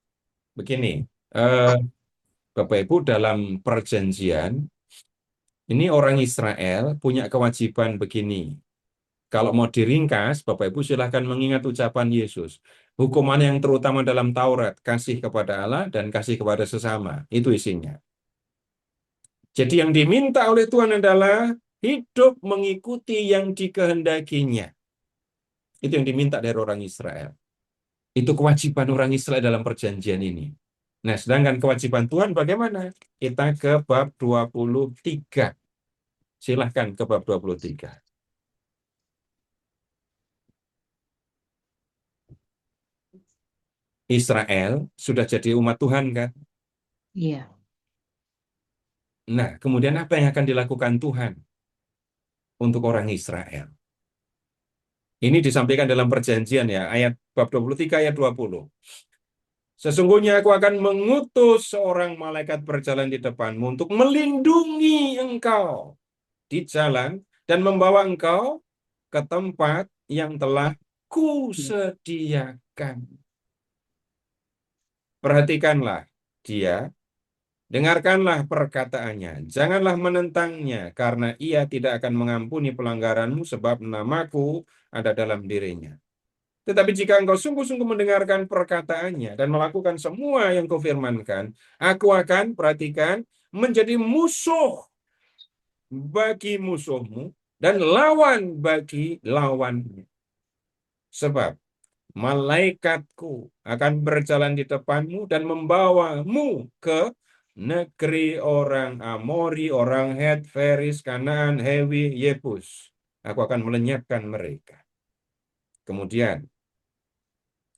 begini, Bapak Ibu dalam perjanjian, ini orang Israel punya kewajiban begini. Kalau mau diringkas, Bapak Ibu silahkan mengingat ucapan Yesus. Hukuman yang terutama dalam Taurat, kasih kepada Allah dan kasih kepada sesama. Itu isinya. Jadi yang diminta oleh Tuhan adalah hidup mengikuti yang dikehendakinya. Itu yang diminta dari orang Israel. Itu kewajiban orang Israel dalam perjanjian ini. Nah, sedangkan kewajiban Tuhan bagaimana? Kita ke bab 23. Silahkan ke bab 23. Israel sudah jadi umat Tuhan kan? Iya. Nah, kemudian apa yang akan dilakukan Tuhan untuk orang Israel? Ini disampaikan dalam perjanjian ya, ayat bab 23 ayat 20. Sesungguhnya aku akan mengutus seorang malaikat berjalan di depanmu untuk melindungi engkau di jalan dan membawa engkau ke tempat yang telah kusediakan. Perhatikanlah dia, dengarkanlah perkataannya, janganlah menentangnya, karena ia tidak akan mengampuni pelanggaranmu sebab namaku ada dalam dirinya. Tetapi jika engkau sungguh-sungguh mendengarkan perkataannya dan melakukan semua yang kufirmankan, aku akan, perhatikan, menjadi musuh bagi musuhmu dan lawan bagi lawanmu. Sebab malaikatku akan berjalan di depanmu dan membawamu ke negeri orang Amori, orang Het, Feris, Kanaan, Hewi, Yebus. Aku akan melenyapkan mereka. Kemudian,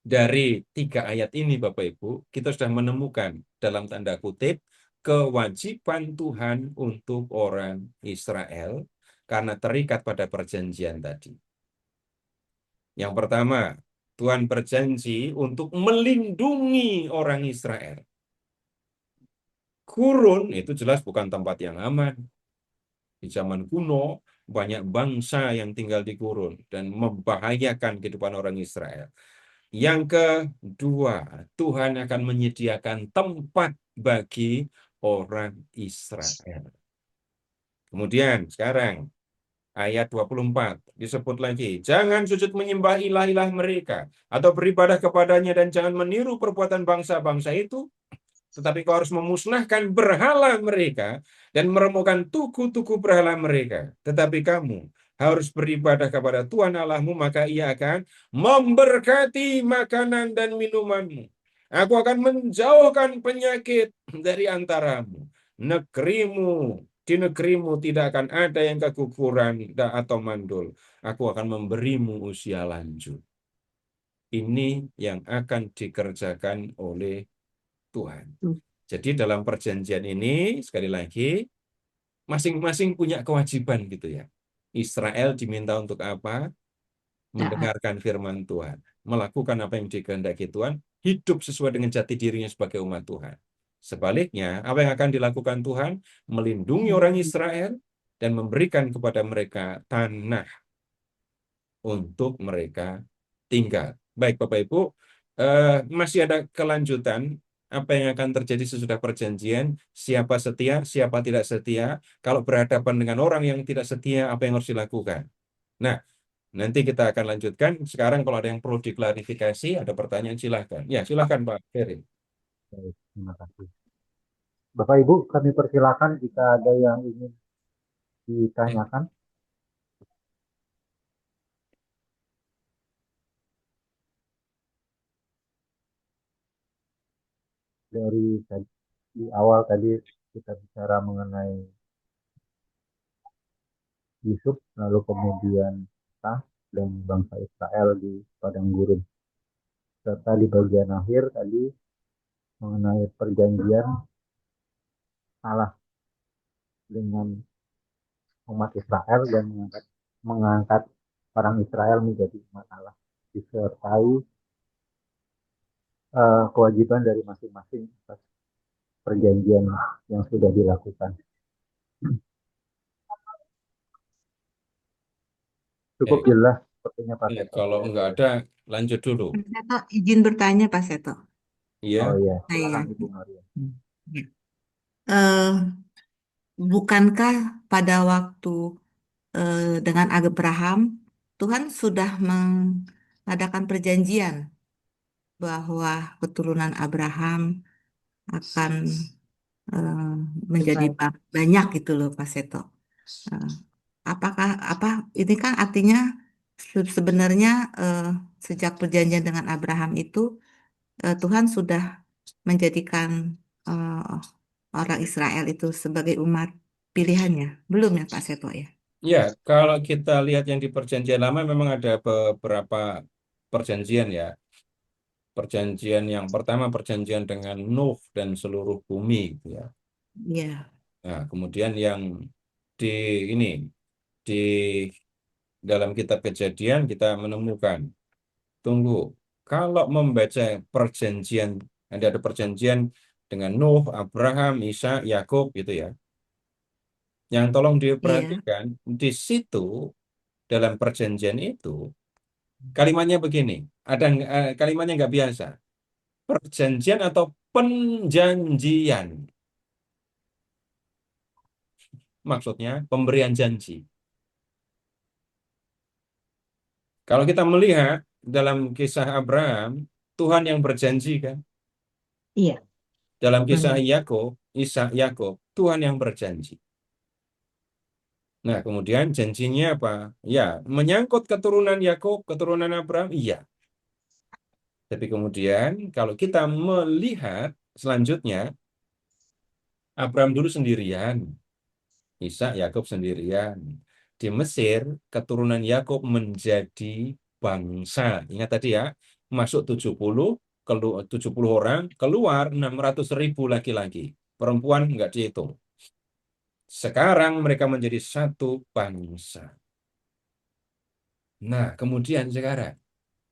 dari 3 ayat ini, Bapak Ibu, kita sudah menemukan dalam tanda kutip kewajiban Tuhan untuk orang Israel karena terikat pada perjanjian tadi. Yang pertama, Tuhan berjanji untuk melindungi orang Israel. Gurun itu jelas bukan tempat yang aman. Di zaman kuno, banyak bangsa yang tinggal di gurun dan membahayakan kehidupan orang Israel. Yang kedua, Tuhan akan menyediakan tempat bagi orang Israel. Kemudian sekarang ayat 24 disebut lagi, jangan sujud menyembah ilah-ilah mereka atau beribadah kepadanya dan jangan meniru perbuatan bangsa-bangsa itu, tetapi kau harus memusnahkan berhala mereka dan meremukkan tugu-tugu berhala mereka. Tetapi kamu harus beribadah kepada Tuhan Allahmu, maka Ia akan memberkati makanan dan minumanmu. Aku akan menjauhkan penyakit dari antaramu. Di negerimu tidak akan ada yang keguguran atau mandul. Aku akan memberimu usia lanjut. Ini yang akan dikerjakan oleh Tuhan. Jadi dalam perjanjian ini, sekali lagi, masing-masing punya kewajiban gitu ya. Israel diminta untuk apa? Mendengarkan firman Tuhan, melakukan apa yang dikehendaki Tuhan, hidup sesuai dengan jati dirinya sebagai umat Tuhan. Sebaliknya, apa yang akan dilakukan Tuhan? Melindungi orang Israel dan memberikan kepada mereka tanah untuk mereka tinggal. Baik Bapak Ibu, masih ada kelanjutan apa yang akan terjadi sesudah perjanjian, siapa setia, siapa tidak setia, kalau berhadapan dengan orang yang tidak setia, apa yang harus dilakukan. Nah, nanti kita akan lanjutkan. Sekarang kalau ada yang perlu diklarifikasi, ada pertanyaan, silahkan. Ya, silahkan Pak Ferry. Baik, terima kasih. Bapak Ibu, kami persilakan jika ada yang ingin ditanyakan. Di awal tadi kita bicara mengenai Yusuf, lalu kemudian Musa dan bangsa Israel di padang gurun. Serta di bagian akhir tadi mengenai perjanjian Allah dengan umat Israel dan mengangkat orang Israel menjadi umat Allah, disertai kewajiban dari masing-masing atas perjanjian yang sudah dilakukan. Cukup jelas sepertinya Pak Seto. Kalau enggak ada, lanjut dulu. Pak Seto, izin bertanya Pak Seto. Iya. Oh iya, Saya. silakan Ibu Maria. Eh, bukankah pada waktu dengan Abraham, Tuhan sudah mengadakan perjanjian bahwa keturunan Abraham akan menjadi banyak gitu loh Pak Seto. Apakah ini kan artinya sebenarnya sejak perjanjian dengan Abraham itu Tuhan sudah menjadikan orang Israel itu sebagai umat pilihannya, belum ya Pak Seto ya? Ya, kalau kita lihat yang di perjanjian lama memang ada beberapa perjanjian ya. Perjanjian yang pertama perjanjian dengan Nuh dan seluruh bumi gitu ya. Iya. Nah, kemudian yang di ini di dalam kitab Kejadian kita menemukan, tunggu, kalau membaca perjanjian, ada perjanjian dengan Nuh, Abraham, Ishak, Yakub gitu ya. Yang tolong diperhatikan di situ dalam perjanjian itu kalimatnya begini, ada kalimatnya nggak biasa, perjanjian atau penjanjian, maksudnya pemberian janji. Kalau kita melihat dalam kisah Abraham, Tuhan yang berjanji kan. Iya. Dalam kisah Yakub, Ishak, Yakub, Tuhan yang berjanji. Nah, kemudian janjinya apa? Ya, menyangkut keturunan Yakub, keturunan Abraham, iya. Tapi kemudian kalau kita melihat selanjutnya, Abraham dulu sendirian, Ishak, Yakub sendirian. Di Mesir, keturunan Yakub menjadi bangsa. Ingat tadi ya, masuk 70 orang, keluar 600.000 laki-laki. Perempuan nggak dihitung. Sekarang mereka menjadi satu bangsa. Nah, kemudian sekarang,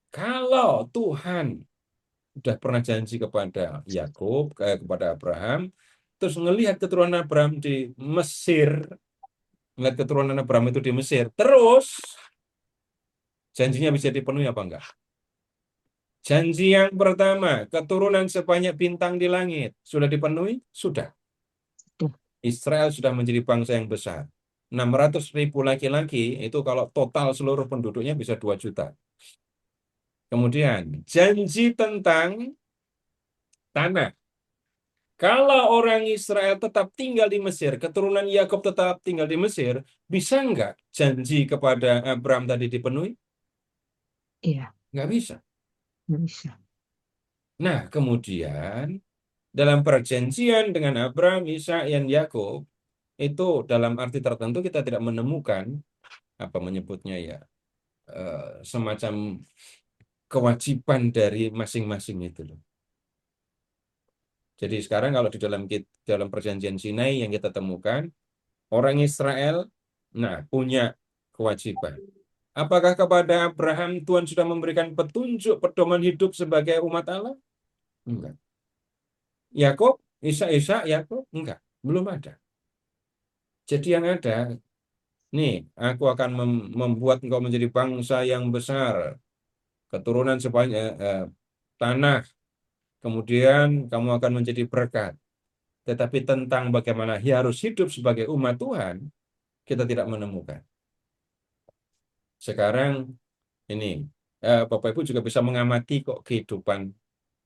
kalau Tuhan sudah pernah janji kepada Yakub, kepada Abraham, terus ngelihat keturunan Abraham di Mesir, ngelihat keturunan Abraham itu di Mesir, terus janjinya bisa dipenuhi apa enggak? Janji yang pertama, keturunan sebanyak bintang di langit, sudah dipenuhi? Sudah. Sudah. Israel sudah menjadi bangsa yang besar. 600.000 laki-laki, itu kalau total seluruh penduduknya bisa 2 juta. Kemudian, janji tentang tanah. Kalau orang Israel tetap tinggal di Mesir, keturunan Yakub tetap tinggal di Mesir, bisa nggak janji kepada Abraham tadi dipenuhi? Iya, Nggak bisa. nggak bisa. Nah, kemudian dalam perjanjian dengan Abraham, Ishak, dan Yakub, itu dalam arti tertentu kita tidak menemukan, apa menyebutnya ya, semacam kewajiban dari masing-masing itu loh. Jadi sekarang kalau di dalam perjanjian Sinai yang kita temukan, orang Israel, nah, punya kewajiban. Apakah kepada Abraham Tuhan sudah memberikan petunjuk pedoman hidup sebagai umat Allah? Enggak. Yakub, Ishak, Yakub? Enggak. Belum ada. Jadi yang ada, nih, aku akan membuat engkau menjadi bangsa yang besar, keturunan sebanyak tanah, kemudian kamu akan menjadi berkat. Tetapi tentang bagaimana harus hidup sebagai umat Tuhan, kita tidak menemukan. Sekarang ini, Bapak Ibu juga bisa mengamati kok kehidupan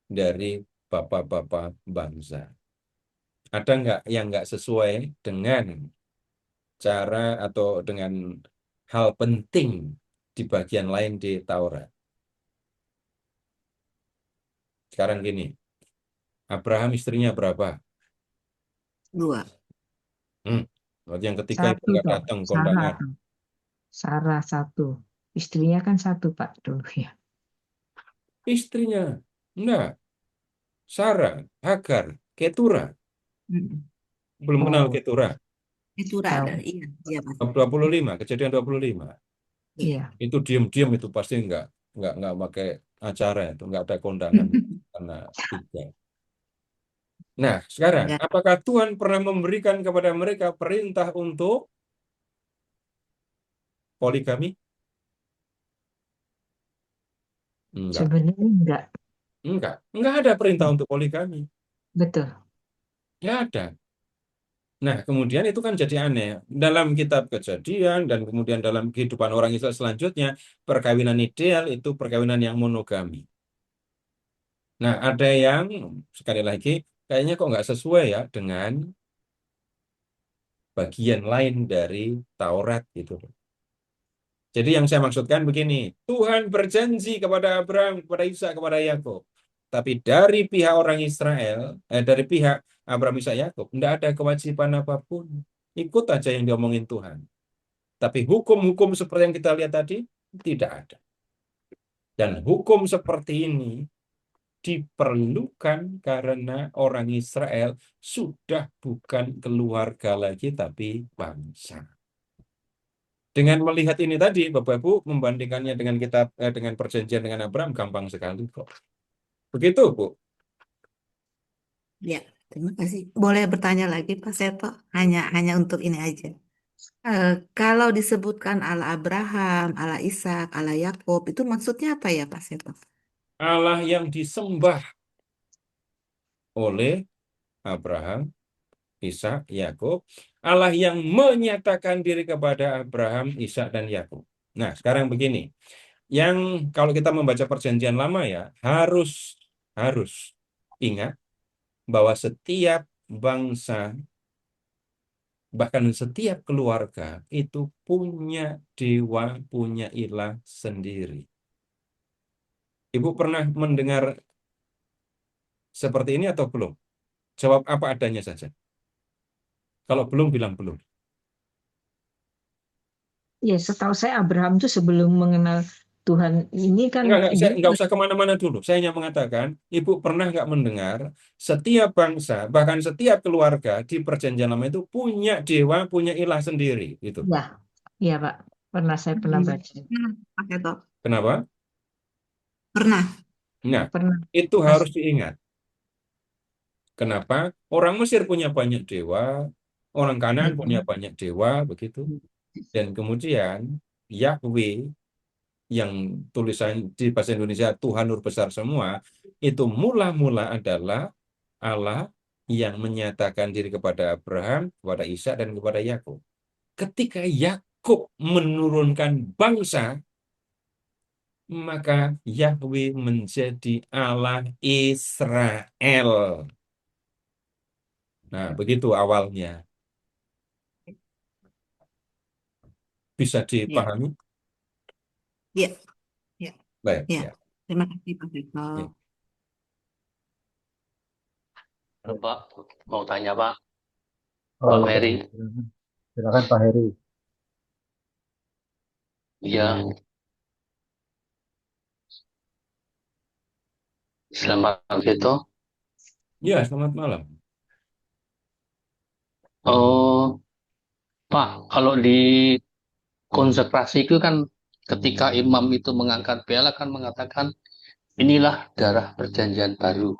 dari bapak-bapak bangsa. Ada nggak yang nggak sesuai dengan cara atau dengan hal penting di bagian lain di Taurat? Sekarang gini, Abraham istrinya berapa? 2. Berarti yang ketiga itu Satu, nggak Pak. datang Sarah, kondangan. Pak. Sarah satu. Istrinya kan satu, Pak, dulu ya. Istrinya, enggak. Sarah, Hagar, Ketura. Belum kenal Oh, Ketura. Itu tahu. ada, iya, iya Pak. 25, kejadian 25. Iya. Itu diam-diam itu pasti nggak pakai acara itu, nggak ada kondangan karena 3. Nah, sekarang Enggak. apakah Tuhan pernah memberikan kepada mereka perintah untuk poligami? Enggak, Sebenarnya enggak. enggak ada perintah untuk poligami. Betul. Enggak ada. Nah, kemudian itu kan jadi aneh. Dalam kitab Kejadian dan kemudian dalam kehidupan orang Israel selanjutnya, perkawinan ideal itu perkawinan yang monogami. Nah, ada yang, sekali lagi, kayaknya kok nggak sesuai ya dengan bagian lain dari Taurat gitu. Jadi yang saya maksudkan begini, Tuhan berjanji kepada Abraham, kepada Ishak, kepada Yakub. Tapi dari pihak orang Israel, dari pihak Abraham, Ishak, Yakub, tidak ada kewajiban apapun. Ikut aja yang diomongin Tuhan. Tapi hukum-hukum seperti yang kita lihat tadi, tidak ada. Dan hukum seperti ini diperlukan karena orang Israel sudah bukan keluarga lagi, tapi bangsa. Dengan melihat ini tadi, Bapak Ibu membandingkannya dengan dengan perjanjian dengan Abraham gampang sekali kok. Begitu, Bu. Ya, terima kasih. Boleh bertanya lagi Pak Seto? Hanya untuk ini aja. Kalau disebutkan Allah Abraham, Allah Ishak, Allah Yakub, itu maksudnya apa ya Pak Seto? Allah yang disembah oleh Abraham, Ishak, Yakub, Allah yang menyatakan diri kepada Abraham, Ishak, dan Yakub. Nah, sekarang begini. Yang kalau kita membaca perjanjian lama ya, harus ingat bahwa setiap bangsa, bahkan setiap keluarga itu punya dewa, punya ilah sendiri. Ibu pernah mendengar seperti ini atau belum? Jawab apa adanya saja. Kalau belum, bilang belum. Ya, setahu saya Abraham itu sebelum mengenal Tuhan ini kan Saya dia nggak usah kemana-mana dulu. Saya hanya mengatakan, Ibu pernah nggak mendengar setiap bangsa, bahkan setiap keluarga di Perjanjian Lama itu punya dewa, punya ilah sendiri. Gitu. ya, iya Pak. Saya pernah baca. Pak Seto. Kenapa? Pernah. Nah, Pernah. itu Mas, harus diingat. Kenapa? Orang Mesir punya banyak dewa, orang Kanaan punya banyak dewa, begitu. Dan kemudian Yahweh yang tulisan di bahasa Indonesia Tuhan Nur Besar semua, itu mula-mula adalah Allah yang menyatakan diri kepada Abraham, kepada Ishak dan kepada Yakub. Ketika Yakub menurunkan bangsa, maka Yahweh menjadi Allah Israel. Nah, begitu awalnya. Bisa Ya, dipahami? ya, ya, Baik, ya. ya. Terima kasih Pak Seto. Ya. Halo, Pak, mau tanya Pak, Oh Pak iya, Heri, silakan. Silakan Pak Heri. ya selamat gitu. Ya, selamat malam. Oh, Pak, kalau di konsekrasi itu kan ketika imam itu mengangkat piala kan mengatakan inilah darah perjanjian baru.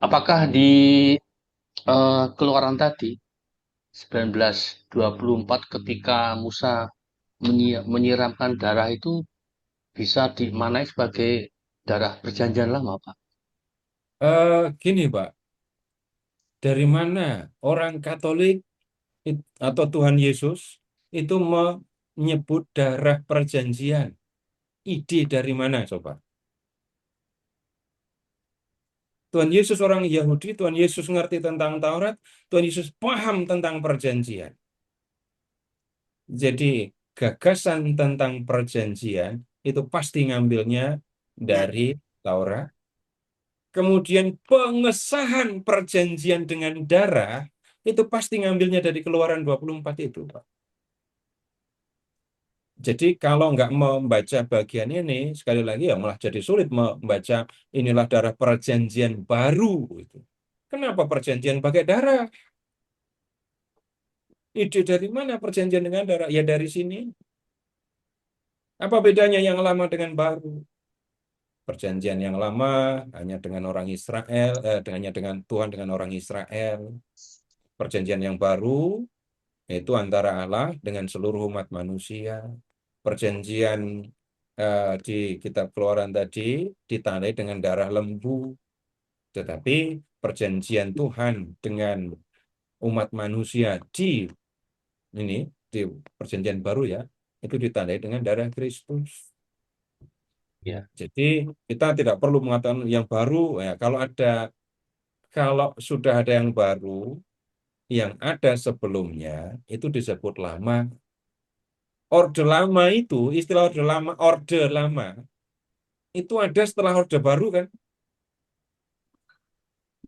Apakah di Keluaran tadi 19:24 ketika Musa menyiramkan darah itu bisa dimaknai sebagai darah perjanjian lama, Pak? Gini, Pak, dari mana orang Katolik atau Tuhan Yesus itu menyebut darah perjanjian? Ide dari mana, coba? Tuhan Yesus orang Yahudi, Tuhan Yesus ngerti tentang Taurat, Tuhan Yesus paham tentang perjanjian. Jadi gagasan tentang perjanjian itu pasti ngambilnya dari Taurat. Kemudian pengesahan perjanjian dengan darah itu pasti ngambilnya dari Keluaran 24 itu, Pak. Jadi kalau nggak membaca bagian ini, sekali lagi ya malah jadi sulit membaca inilah darah perjanjian baru. Gitu. Kenapa perjanjian pakai darah? Ide dari mana perjanjian dengan darah? Ya dari sini. Apa bedanya yang lama dengan baru? Perjanjian yang lama hanya dengan orang Israel, hanya dengan Tuhan dengan orang Israel. Perjanjian yang baru itu antara Allah dengan seluruh umat manusia. Perjanjian di kitab Keluaran tadi ditandai dengan darah lembu. Tetapi perjanjian Tuhan dengan umat manusia di perjanjian baru ya, itu ditandai dengan darah Kristus. Ya. Jadi kita tidak perlu mengatakan yang baru ya, kalau sudah ada yang baru, yang ada sebelumnya itu disebut lama. Orde lama itu, istilah orde lama itu ada setelah orde baru kan?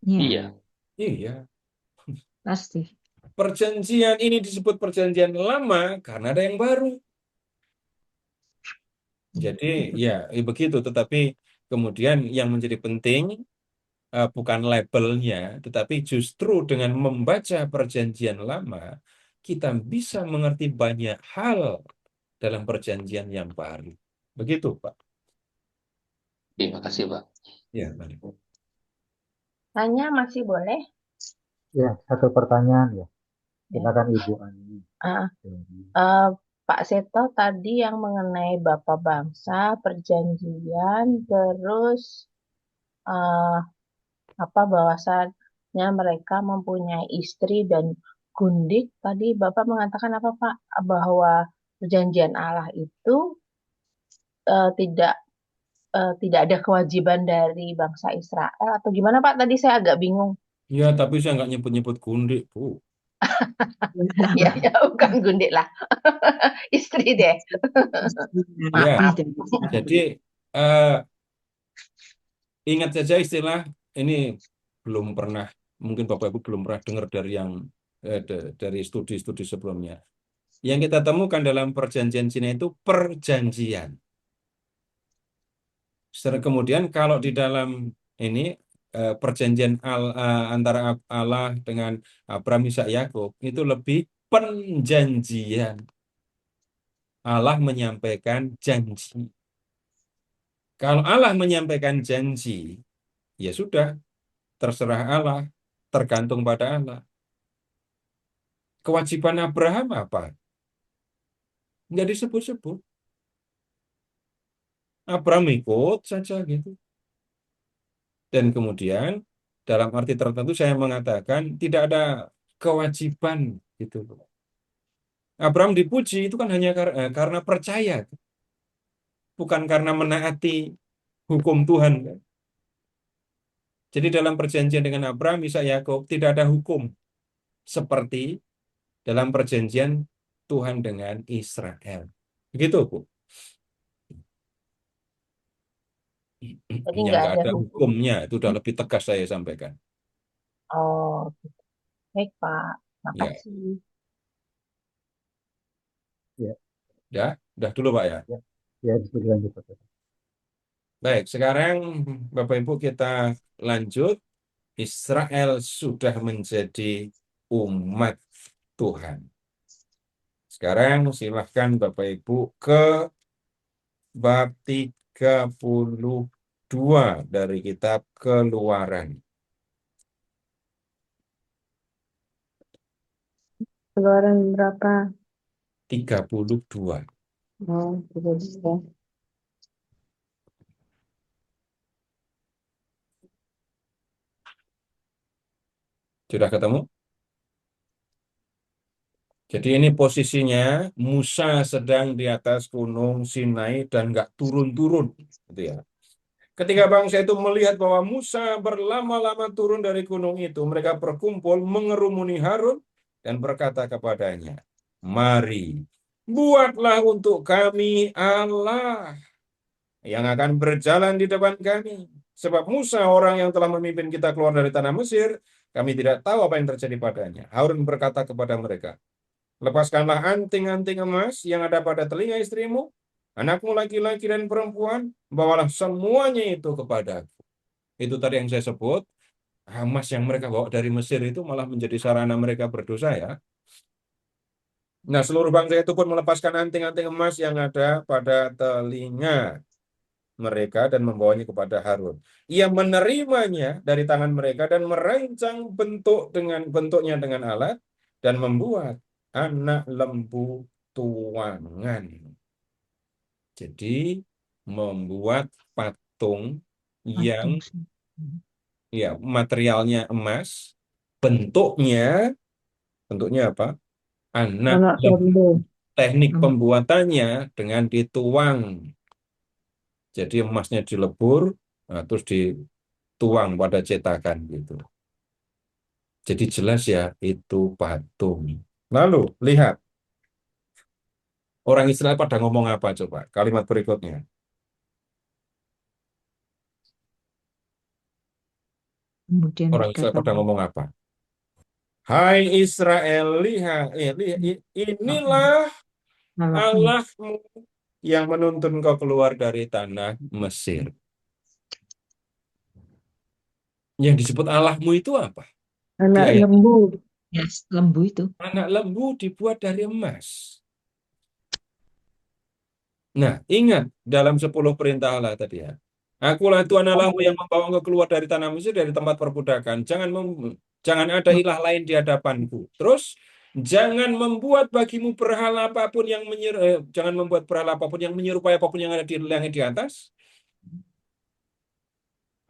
Iya, Iya. Iya. pasti. Perjanjian ini disebut perjanjian lama karena ada yang baru. Jadi ya begitu. Tetapi kemudian yang menjadi penting bukan labelnya, tetapi justru dengan membaca perjanjian lama kita bisa mengerti banyak hal dalam perjanjian yang baru. Begitu, Pak. Terima kasih, Pak. Ya, mari. Tanya masih boleh? Ya, satu pertanyaan ya. Silakan Ibu Ani. Ah, Pak Seto tadi yang mengenai Bapak Bangsa, perjanjian, terus eh, bahwasannya mereka mempunyai istri dan gundik. Tadi Bapak mengatakan apa Pak? Bahwa perjanjian Allah itu tidak tidak ada kewajiban dari bangsa Israel atau gimana Pak? Tadi saya agak bingung. Ya, tapi saya nggak nyebut-nyebut gundik, Bu. Ya, ya bukan gundik lah. Istri deh. Ya, Maaf. jadi ingat saja istilah ini belum pernah, mungkin Bapak Ibu belum pernah dengar dari dari studi-studi sebelumnya. Yang kita temukan dalam perjanjian Cina itu perjanjian. Kemudian kalau di dalam ini perjanjian antara Allah dengan Abraham, Ishak, Yakub itu lebih penjanjian. Allah menyampaikan janji. Kalau Allah menyampaikan janji, ya sudah, terserah Allah, tergantung pada Allah. Kewajiban Abraham apa? Nggak disebut-sebut. Abraham ikut saja gitu. Dan kemudian dalam arti tertentu saya mengatakan tidak ada kewajiban gitu. Abraham dipuji itu kan hanya karena percaya, bukan karena menaati hukum Tuhan, kan? Jadi dalam perjanjian dengan Abraham, Ishak, Yakub tidak ada hukum seperti dalam perjanjian Tuhan dengan Israel. Begitu, Bu. Jadi Yang nggak nggak ada ada hukum. hukumnya itu udah lebih tegas saya sampaikan. Oh, baik Pak. Ya, Makasih. Ya, udah dulu Pak ya. ya, ya bisa dilanjut Pak Seto. Baik, sekarang Bapak Ibu kita lanjut. Israel sudah menjadi umat Tuhan. Sekarang silahkan Bapak Ibu ke bab 32 dari kitab Keluaran. Keluaran berapa? 32. Oh, 32. Sudah ketemu? Jadi ini posisinya Musa sedang di atas gunung Sinai dan nggak turun-turun, gitu ya. Ketika bangsa itu melihat bahwa Musa berlama-lama turun dari gunung itu, mereka berkumpul mengerumuni Harun dan berkata kepadanya, "Mari, buatlah untuk kami Allah yang akan berjalan di depan kami. Sebab Musa, orang yang telah memimpin kita keluar dari tanah Mesir, kami tidak tahu apa yang terjadi padanya." Harun berkata kepada mereka, "Lepaskanlah anting-anting emas yang ada pada telinga istrimu, anakmu laki-laki dan perempuan, bawalah semuanya itu kepadaku." Itu tadi yang saya sebut, emas yang mereka bawa dari Mesir itu malah menjadi sarana mereka berdosa ya. Nah, seluruh bangsa itu pun melepaskan anting-anting emas yang ada pada telinga mereka dan membawanya kepada Harun. Ia menerimanya dari tangan mereka dan merancang bentuknya dengan alat dan membuat anak lembu tuangan. Jadi membuat patung yang Patung. ya materialnya emas, bentuknya apa? Anak Anak lembu. lembu. Teknik pembuatannya dengan dituang. Jadi emasnya dilebur, nah, terus dituang pada cetakan gitu. Jadi jelas ya itu patung. Lalu lihat orang Israel pada ngomong apa coba? Kalimat berikutnya. Kemudian Orang Israel berkata, pada ngomong apa? "Hai Israel, lihat, inilah Allahmu Allahmu yang menuntun kau keluar dari tanah Mesir." Yang disebut Allahmu itu apa? Di Anak ayat lembu. ya lembu itu. anak lembu dibuat dari emas. Nah, ingat dalam 10 perintah Allah tadi ya. Akulah Tuhan Allahmu yang membawa engkau keluar dari tanah Mesir, dari tempat perbudakan. Jangan ada ilah lain di hadapanku. Terus, jangan membuat bagimu berhala apapun yang jangan membuat berhala apapun yang menyerupai apapun yang ada di langit di atas,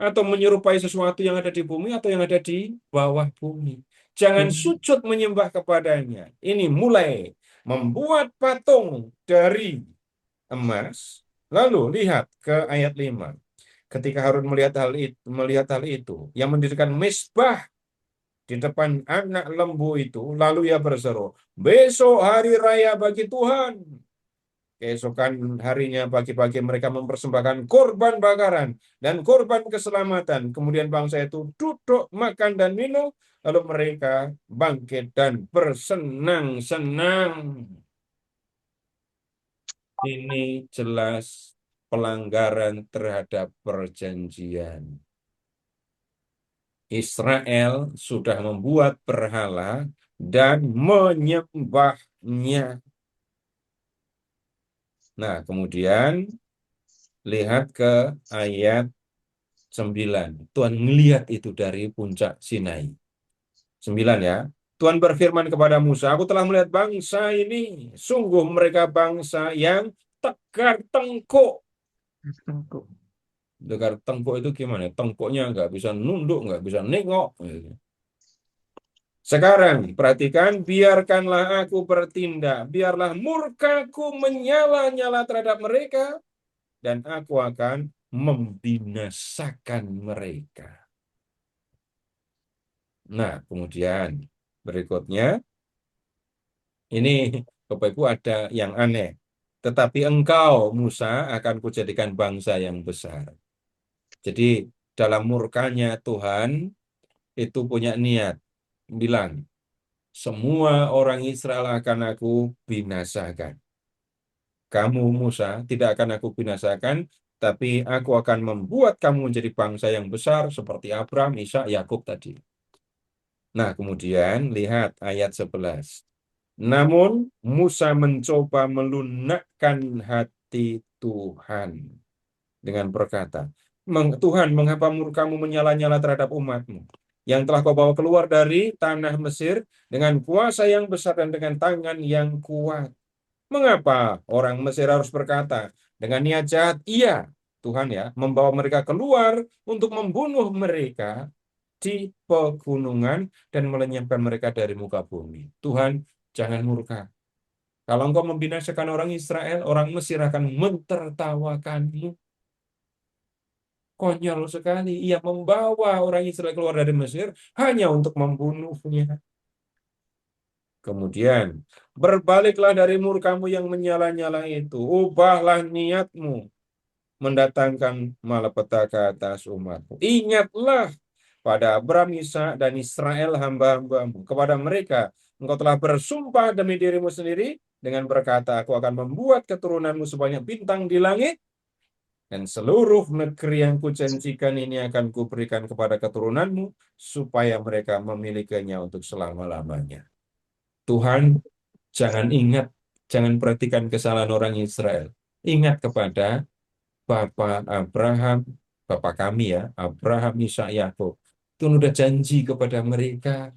atau menyerupai sesuatu yang ada di bumi atau yang ada di bawah bumi. Jangan sujud menyembah kepadanya. Ini mulai membuat patung dari emas. Lalu lihat ke ayat 5. Ketika Harun melihat hal itu, yang mendirikan mezbah di depan anak lembu itu, lalu ia berseru, "Besok hari raya bagi Tuhan." Keesokan harinya pagi-pagi mereka mempersembahkan korban bakaran dan korban keselamatan. Kemudian bangsa itu duduk makan dan minum, lalu mereka bangkit dan bersenang-senang. Ini jelas pelanggaran terhadap perjanjian. Israel sudah membuat berhala dan menyembahnya. Nah, kemudian lihat ke ayat 9. Tuhan melihat itu dari puncak Sinai. 9 ya. Tuhan berfirman kepada Musa, aku telah melihat bangsa ini. Sungguh mereka bangsa yang tegar tengkuk. Tengkuk. Tegar tengkuk itu gimana? Tengkuknya nggak bisa nunduk, nggak bisa nengok. Sekarang, perhatikan, biarkanlah aku bertindak. Biarlah murkaku menyala-nyala terhadap mereka. Dan aku akan membinasakan mereka. Nah, kemudian berikutnya, ini Bapak Ibu ada yang aneh. Tetapi engkau, Musa, akan kujadikan bangsa yang besar. Jadi dalam murkanya Tuhan itu punya niat. Bilang, semua orang Israel akan aku binasakan. Kamu, Musa, tidak akan aku binasakan, tapi aku akan membuat kamu menjadi bangsa yang besar seperti Abraham, Ishak, Yakub tadi. Nah, kemudian lihat ayat 11. Namun Musa mencoba melunakkan hati Tuhan dengan berkata, Tuhan, mengapa murkamu menyala-nyala terhadap umatmu yang telah kau bawa keluar dari tanah Mesir dengan kuasa yang besar dan dengan tangan yang kuat? Mengapa orang Mesir harus berkata dengan niat jahat, iya, Tuhan ya, membawa mereka keluar untuk membunuh mereka di pegunungan dan melenyapkan mereka dari muka bumi. Tuhan, jangan murka. Kalau engkau membinasakan orang Israel, orang Mesir akan mentertawakanmu. Konyol sekali. Ia membawa orang Israel keluar dari Mesir hanya untuk membunuhnya. Kemudian, berbaliklah dari murkamu yang menyala-nyala itu. Ubahlah niatmu mendatangkan malapetaka atas umatmu. Ingatlah pada Abraham, Ishak, dan Israel hamba-hambamu. Kepada mereka, engkau telah bersumpah demi dirimu sendiri dengan berkata, aku akan membuat keturunanmu sebanyak bintang di langit, dan seluruh negeri yang kujanjikan ini akan kuberikan kepada keturunanmu, supaya mereka memilikinya untuk selama-lamanya. Tuhan, jangan perhatikan kesalahan orang Israel. Ingat kepada Bapak Abraham, Bapak kami ya, Abraham, Ishak, Yakub. Tuhan udah janji kepada mereka.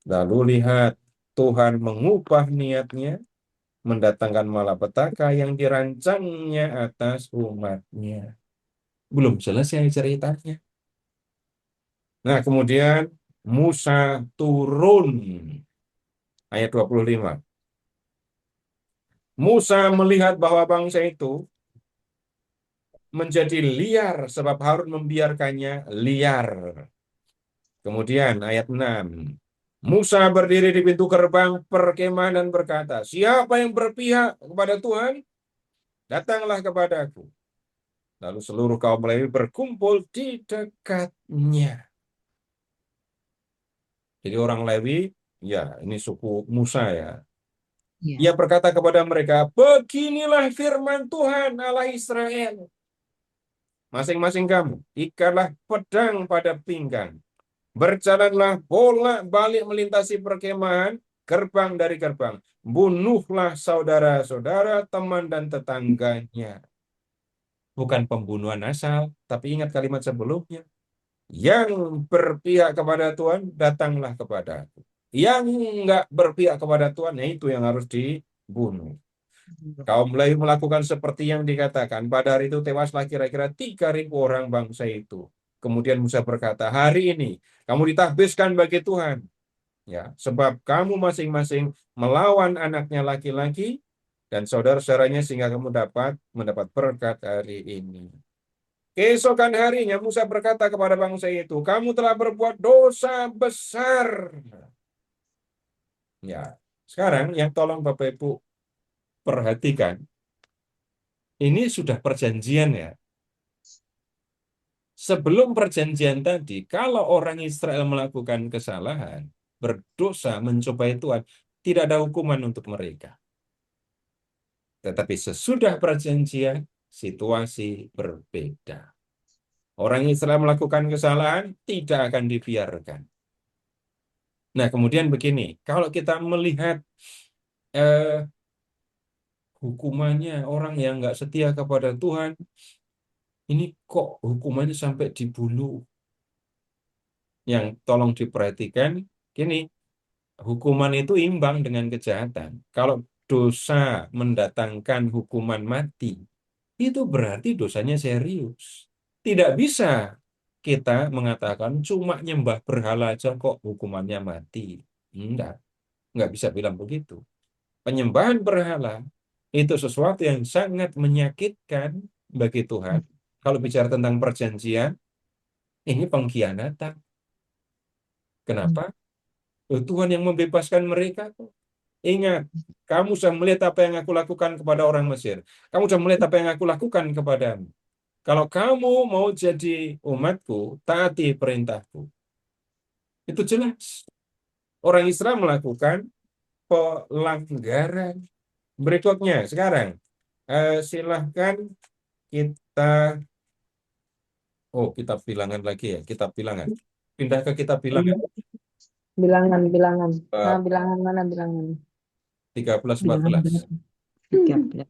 Lalu lihat, Tuhan mengubah niatnya, mendatangkan malapetaka yang dirancangnya atas umatnya. Belum selesai ceritanya. Nah, kemudian Musa turun. Ayat 25. Musa melihat bahwa bangsa itu menjadi liar sebab Harun membiarkannya liar. Kemudian ayat 6. Musa berdiri di pintu gerbang perkemahan dan berkata, siapa yang berpihak kepada Tuhan, datanglah kepadaku. Lalu seluruh kaum Lewi berkumpul di dekatnya. Jadi orang Lewi, ya ini suku Musa ya. Ya. Ia berkata kepada mereka, beginilah firman Tuhan Allah Israel. Masing-masing kamu, ikatlah pedang pada pinggang. Berjalanlah bolak-balik melintasi perkemahan, gerbang dari gerbang. Bunuhlah saudara-saudara, teman dan tetangganya. Bukan pembunuhan asal, tapi ingat kalimat sebelumnya. Yang berpihak kepada Tuhan, datanglah kepada aku. Yang enggak berpihak kepada Tuhan, ya itu yang harus dibunuh. Kaum Lewi melakukan seperti yang dikatakan. Pada hari itu tewaslah kira-kira 3.000 orang bangsa itu. Kemudian Musa berkata, hari ini kamu ditahbiskan bagi Tuhan. Ya, sebab kamu masing-masing melawan anaknya laki-laki dan saudara-saudaranya sehingga kamu mendapat berkat hari ini. Keesokan harinya Musa berkata kepada bangsa itu, kamu telah berbuat dosa besar. Ya, sekarang yang tolong Bapak Ibu perhatikan, ini sudah perjanjian ya. Sebelum perjanjian tadi, kalau orang Israel melakukan kesalahan, berdosa, mencobai Tuhan, tidak ada hukuman untuk mereka. Tetapi sesudah perjanjian, situasi berbeda. Orang Israel melakukan kesalahan tidak akan dibiarkan. Nah, kemudian begini, kalau kita melihat eh, hukumannya orang yang nggak setia kepada Tuhan, ini kok hukumannya sampai dibunuh? Yang tolong diperhatikan, gini, hukuman itu imbang dengan kejahatan. Kalau dosa mendatangkan hukuman mati, itu berarti dosanya serius. Tidak bisa kita mengatakan cuma nyembah berhala aja kok hukumannya mati. Enggak bisa bilang begitu. Penyembahan berhala itu sesuatu yang sangat menyakitkan bagi Tuhan. Kalau bicara tentang perjanjian, ini pengkhianatan. Kenapa? Tuhan yang membebaskan mereka. Ingat, kamu sudah melihat apa yang aku lakukan kepada orang Mesir. Kamu sudah melihat apa yang aku lakukan kepadamu. Kalau kamu mau jadi umatku, taati perintahku. Itu jelas. Orang Israel melakukan pelanggaran. Berikutnya, sekarang, silahkan kita, kitab bilangan lagi ya, kitab bilangan. Pindah ke kitab bilangan, Bilangan. Nah, bab bilangan mana bilangan? 13-14. 13.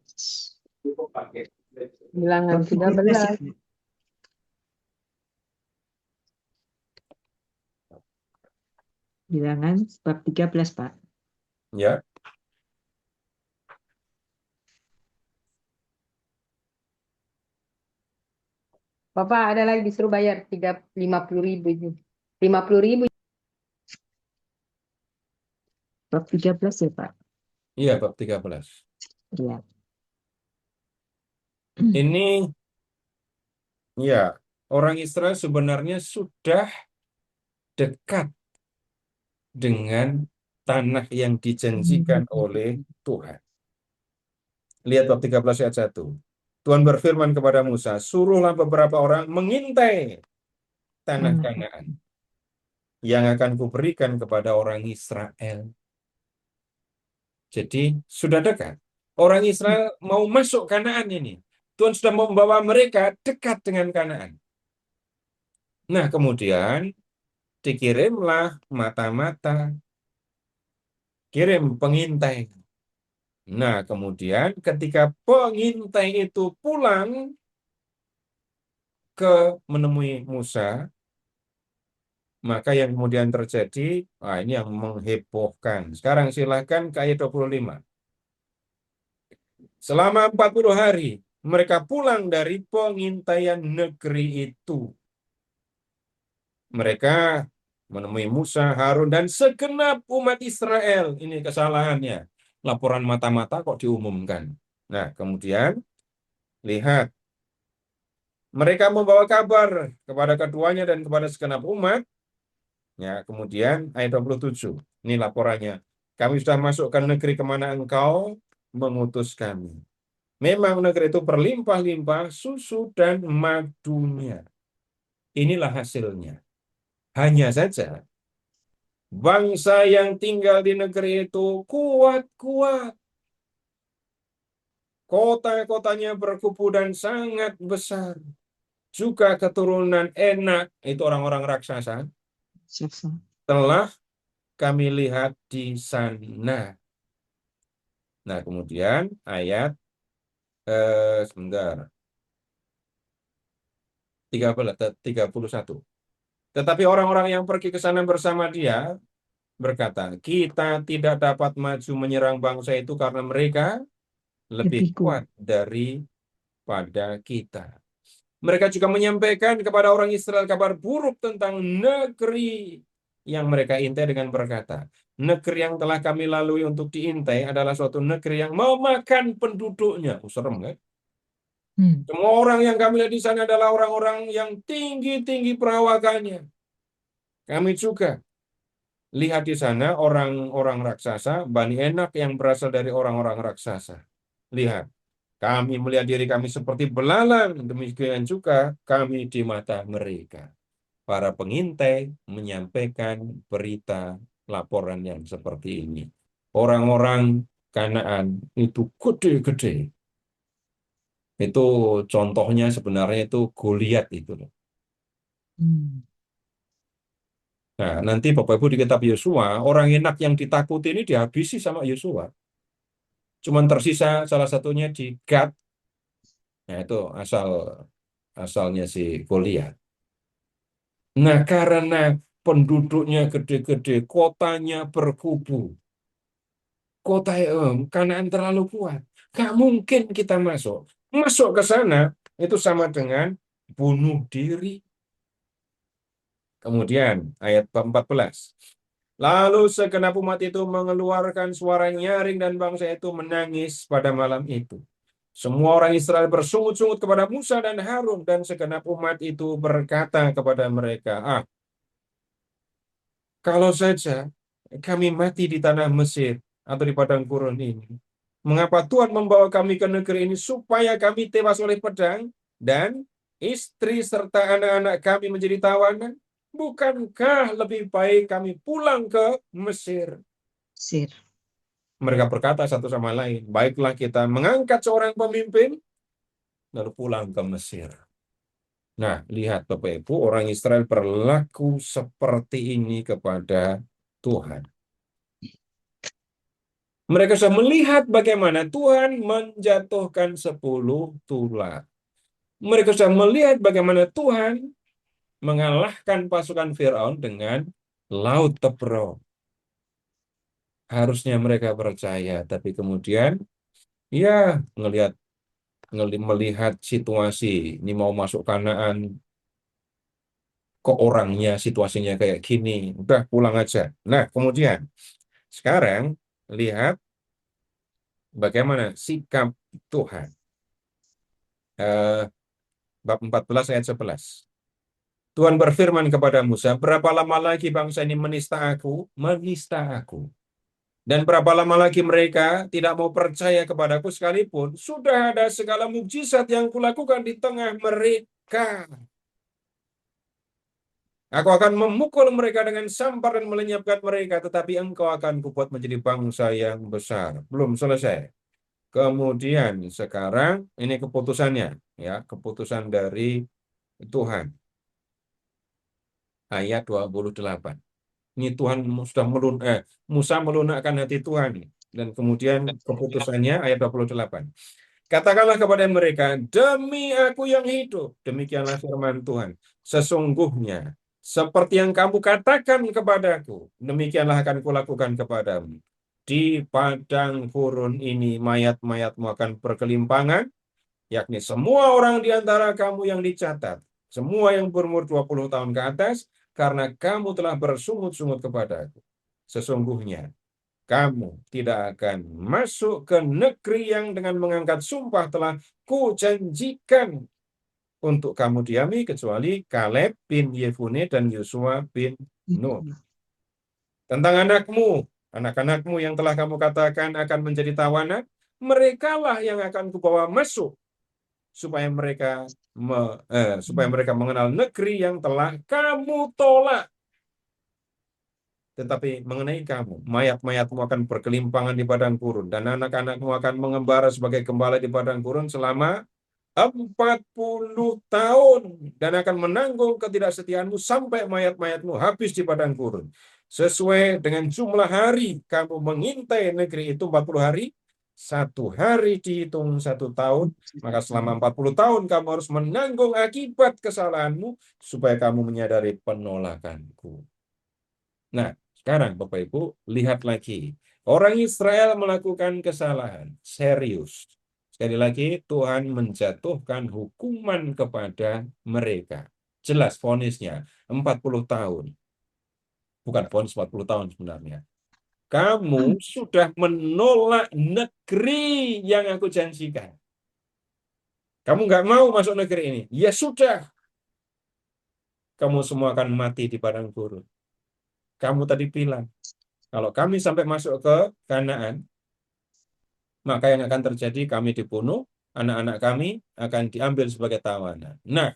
Bilangan Bab 13 ya, 13. Pak. Bilangan bab 13, Pak. Ya, Bapak ada lagi disuruh bayar 50.000 itu. 50.000. Bab 13 ya, Pak. iya bab 13. Iya. Ini, ya, orang Israel sebenarnya sudah dekat dengan tanah yang dijanjikan oleh Tuhan. Lihat bab 13 ayat 1. Tuhan berfirman kepada Musa, suruhlah beberapa orang mengintai tanah Kanaan yang akan kuberikan kepada orang Israel. Jadi sudah dekat. Orang Israel mau masuk Kanaan ini. Tuhan sudah membawa mereka dekat dengan Kanaan. Nah, kemudian dikirimlah mata-mata, kirim pengintai. Nah, kemudian ketika pengintai itu pulang menemui Musa, maka yang kemudian terjadi, ini yang menghebohkan. Sekarang silahkan ke ayat 25. Selama 40 hari, mereka pulang dari pengintaian negeri itu. Mereka menemui Musa, Harun, dan segenap umat Israel. Ini kesalahannya. Laporan mata-mata kok diumumkan. Nah, kemudian lihat. Mereka membawa kabar kepada keduanya dan kepada segenap umat. Ya, kemudian ayat 27. Ini laporannya. Kami sudah masuk ke negeri kemana engkau mengutus kami. Memang negeri itu berlimpah-limpah susu dan madunya. Inilah hasilnya. Hanya saja bangsa yang tinggal di negeri itu kuat-kuat. Kota-kotanya berkubu dan sangat besar. Juga keturunan Enak, itu orang-orang raksasa, telah kami lihat di sana. Nah, kemudian ayat sebentar. 31. Tetapi orang-orang yang pergi ke sana bersama dia berkata, kita tidak dapat maju menyerang bangsa itu karena mereka lebih kuat daripada kita. Mereka juga menyampaikan kepada orang Israel kabar buruk tentang negeri yang mereka intai dengan berkata, negeri yang telah kami lalui untuk diintai adalah suatu negeri yang memakan penduduknya. Serem kan? Semua orang yang kami lihat di sana adalah orang-orang yang tinggi-tinggi perawakannya. Kami juga lihat di sana orang-orang raksasa, Bani Enak yang berasal dari orang-orang raksasa. Lihat, kami melihat diri kami seperti belalang, demikian juga kami di mata mereka. Para pengintai menyampaikan berita laporan yang seperti ini. Orang-orang Kanaan itu gede-gede. Itu contohnya sebenarnya itu Goliat itu loh. Hmm. Nah, nanti Bapak Ibu di kitab Yosua, orang enak yang ditakuti ini dihabisi sama Yosua. Cuman tersisa salah satunya di Gad. Nah, itu asalnya si Goliat. Nah, karena penduduknya gede-gede, kotanya berkubu, kota Kanaan terlalu kuat. Gak mungkin kita masuk. Masuk ke sana itu sama dengan bunuh diri. Kemudian ayat 14. Lalu segenap umat itu mengeluarkan suara nyaring dan bangsa itu menangis pada malam itu. Semua orang Israel bersungut-sungut kepada Musa dan Harun dan segenap umat itu berkata kepada mereka, kalau saja kami mati di tanah Mesir atau di padang gurun ini, mengapa Tuhan membawa kami ke negeri ini supaya kami tewas oleh pedang dan istri serta anak-anak kami menjadi tawanan? Bukankah lebih baik kami pulang ke Mesir? Sir. Mereka berkata satu sama lain, baiklah kita mengangkat seorang pemimpin lalu pulang ke Mesir. Nah, lihat Bapak Ibu, orang Israel berlaku seperti ini kepada Tuhan. Mereka sudah melihat bagaimana Tuhan menjatuhkan 10 tulah. Mereka sudah melihat bagaimana Tuhan mengalahkan pasukan Firaun dengan Laut Tebrau. Harusnya mereka percaya, tapi kemudian ya melihat situasi ini mau masuk Kanaan, kok orangnya situasinya kayak gini, udah pulang aja. Nah, kemudian sekarang lihat bagaimana sikap Tuhan. Eh, bab 14 ayat 11. Tuhan berfirman kepada Musa, berapa lama lagi bangsa ini menista aku? Menista aku. Dan berapa lama lagi mereka tidak mau percaya kepadaku sekalipun sudah ada segala mukjizat yang kulakukan di tengah mereka. Aku akan memukul mereka dengan sampar dan melenyapkan mereka, tetapi engkau akan kubuat menjadi bangsa yang besar. Belum selesai. Kemudian sekarang ini keputusannya, ya, keputusan dari Tuhan. Ayat 28. Ini Tuhan sudah Musa melunakkan hati Tuhan. Dan kemudian keputusannya ayat 28. Katakanlah kepada mereka, demi aku yang hidup, demikianlah firman Tuhan. Sesungguhnya, seperti yang kamu katakan kepadaku, demikianlah akan kulakukan kepadamu. Di padang gurun ini, mayat-mayatmu akan berkelimpangan, yakni semua orang di antara kamu yang dicatat, semua yang berumur 20 tahun ke atas, karena kamu telah bersungut-sungut kepadaku. Sesungguhnya, kamu tidak akan masuk ke negeri yang dengan mengangkat sumpah telah kujanjikan untuk kamu diami, kecuali Kaleb bin Yefune dan Yosua bin Nun. Tentang anak-anakmu yang telah kamu katakan akan menjadi tawanan, merekalah yang akan kubawa masuk supaya mereka mengenal negeri yang telah kamu tolak. Tetapi mengenai kamu, mayat-mayatmu akan berkelimpangan di padang gurun, dan anak-anakmu akan mengembara sebagai gembala di padang gurun selama 40 tahun, dan akan menanggung ketidaksetiaanmu sampai mayat-mayatmu habis di padang gurun. Sesuai dengan jumlah hari kamu mengintai negeri itu 40 hari, 1 hari dihitung 1 tahun, maka selama 40 tahun kamu harus menanggung akibat kesalahanmu supaya kamu menyadari penolakanku. Nah, sekarang Bapak Ibu, lihat lagi. Orang Israel melakukan kesalahan serius. Sekali lagi, Tuhan menjatuhkan hukuman kepada mereka. Jelas vonisnya 40 tahun. Bukan vonis 40 tahun sebenarnya. Kamu sudah menolak negeri yang aku janjikan. Kamu nggak mau masuk negeri ini. Ya sudah. Kamu semua akan mati di padang gurun. Kamu tadi bilang, kalau kami sampai masuk ke Kanaan, maka yang akan terjadi kami dibunuh, anak-anak kami akan diambil sebagai tawanan. Nah,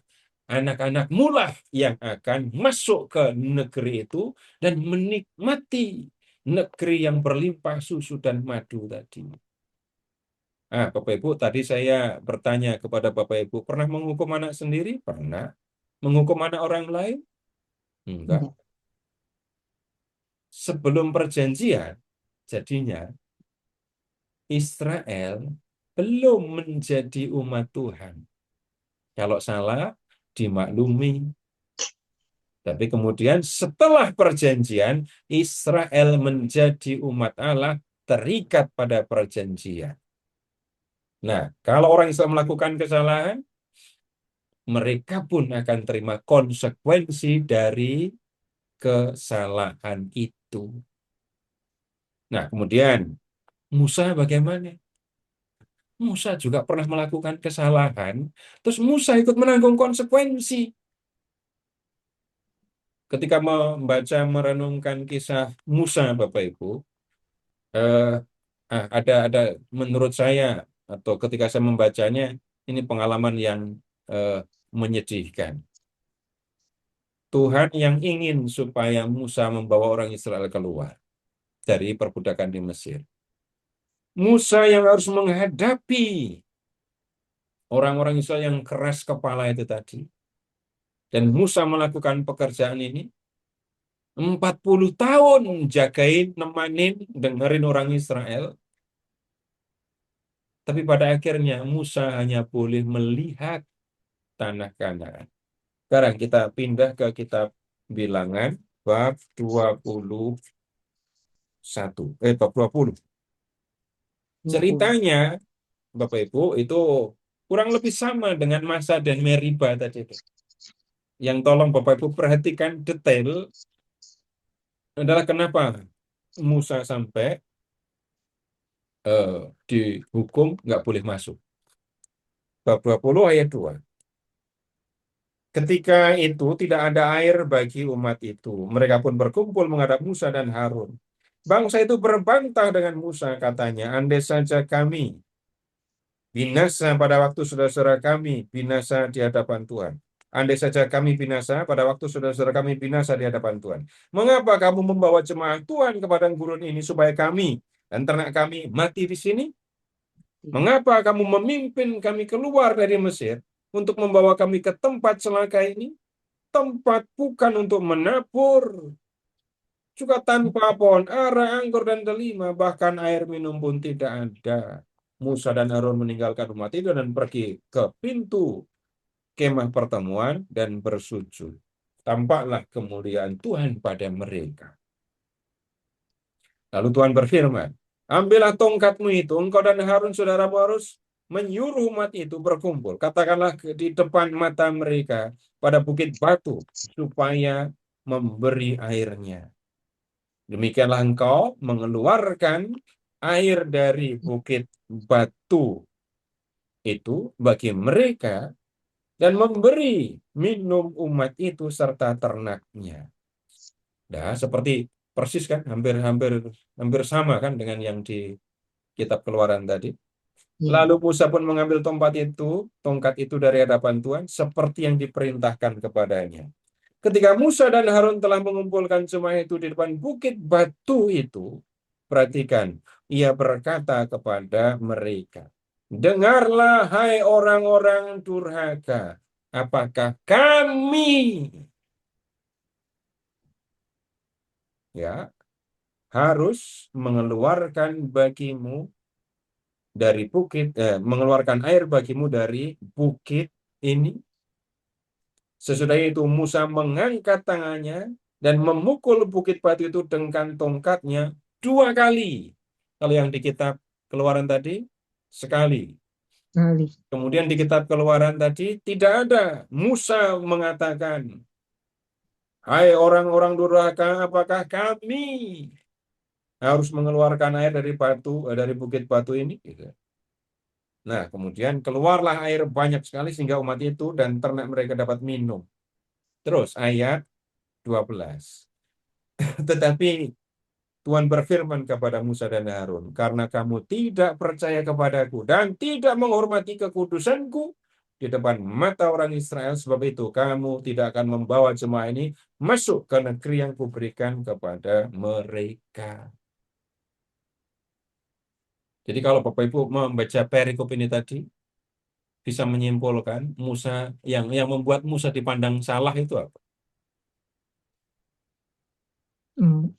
anak-anakmu lah yang akan masuk ke negeri itu dan menikmati negeri yang berlimpah susu dan madu tadi. Bapak Ibu, tadi saya bertanya kepada Bapak Ibu, pernah menghukum anak sendiri? Pernah. Menghukum anak orang lain? Enggak. Enggak. Sebelum perjanjian, jadinya Israel belum menjadi umat Tuhan. Kalau salah, dimaklumi. Tapi kemudian setelah perjanjian, Israel menjadi umat Allah, terikat pada perjanjian. Nah, kalau orang Islam melakukan kesalahan, mereka pun akan terima konsekuensi dari kesalahan itu. Nah, kemudian Musa bagaimana? Musa juga pernah melakukan kesalahan, terus Musa ikut menanggung konsekuensi. Ketika membaca merenungkan kisah Musa, Bapak Ibu, eh, ada menurut saya atau ketika saya membacanya ini pengalaman yang menyedihkan. Tuhan yang ingin supaya Musa membawa orang Israel keluar dari perbudakan di Mesir. Musa yang harus menghadapi orang-orang Israel yang keras kepala itu tadi. Dan Musa melakukan pekerjaan ini 40 tahun jagain, nemanin, dengerin orang Israel. Tapi pada akhirnya Musa hanya boleh melihat tanah Kanaan. Sekarang kita pindah ke kitab Bilangan bab 21. Bab 20. 20. Ceritanya Bapak Ibu itu kurang lebih sama dengan Masa dan Meriba tadi itu. Yang tolong Bapak Ibu perhatikan detail adalah kenapa Musa sampai dihukum nggak boleh masuk. Bab 20 ayat 2. Ketika itu tidak ada air bagi umat itu. Mereka pun berkumpul menghadap Musa dan Harun. Bangsa itu berbantah dengan Musa, katanya, andai saja kami binasa pada waktu saudara-saudara kami binasa di hadapan Tuhan. Andai saja kami binasa pada waktu saudara-saudara kami binasa di hadapan Tuhan. Mengapa kamu membawa jemaah Tuhan ke padang gurun ini supaya kami dan ternak kami mati di sini? Mengapa kamu memimpin kami keluar dari Mesir untuk membawa kami ke tempat celaka ini? Tempat bukan untuk menabur, juga tanpa pohon ara, anggur, dan delima, bahkan air minum pun tidak ada. Musa dan Harun meninggalkan umat itu dan pergi ke pintu kemah pertemuan dan bersujud. Tampaklah kemuliaan Tuhan pada mereka. Lalu Tuhan berfirman, ambillah tongkatmu itu, engkau dan Harun saudaramu harus menyuruh umat itu berkumpul. Katakanlah di depan mata mereka pada bukit batu supaya memberi airnya. Demikianlah engkau mengeluarkan air dari bukit batu itu bagi mereka dan memberi minum umat itu serta ternaknya. Nah, seperti persis kan, hampir sama kan dengan yang di kitab Keluaran tadi. Ya. Lalu Musa pun mengambil tongkat itu dari hadapan Tuhan seperti yang diperintahkan kepadanya. Ketika Musa dan Harun telah mengumpulkan jemaah itu di depan bukit batu itu, perhatikan, ia berkata kepada mereka, dengarlah hai orang-orang durhaka, apakah kami harus mengeluarkan bagimu dari mengeluarkan air bagimu dari bukit ini? Sesudah itu Musa mengangkat tangannya dan memukul bukit batu itu dengan tongkatnya 2 kali. Kalau yang di kitab Keluaran tadi, sekali. Kemudian di kitab Keluaran tadi tidak ada. Musa mengatakan, hai orang-orang durhaka, apakah kami harus mengeluarkan air dari bukit batu ini? Nah, kemudian keluarlah air banyak sekali sehingga umat itu dan ternak mereka dapat minum. Terus ayat 12. Tetapi Tuhan berfirman kepada Musa dan Harun, karena kamu tidak percaya kepadaku dan tidak menghormati kekudusanku di depan mata orang Israel, sebab itu kamu tidak akan membawa jemaah ini masuk ke negeri yang kuberikan kepada mereka. Jadi kalau Bapak Ibu membaca perikop ini tadi, bisa menyimpulkan Musa yang membuat Musa dipandang salah itu apa?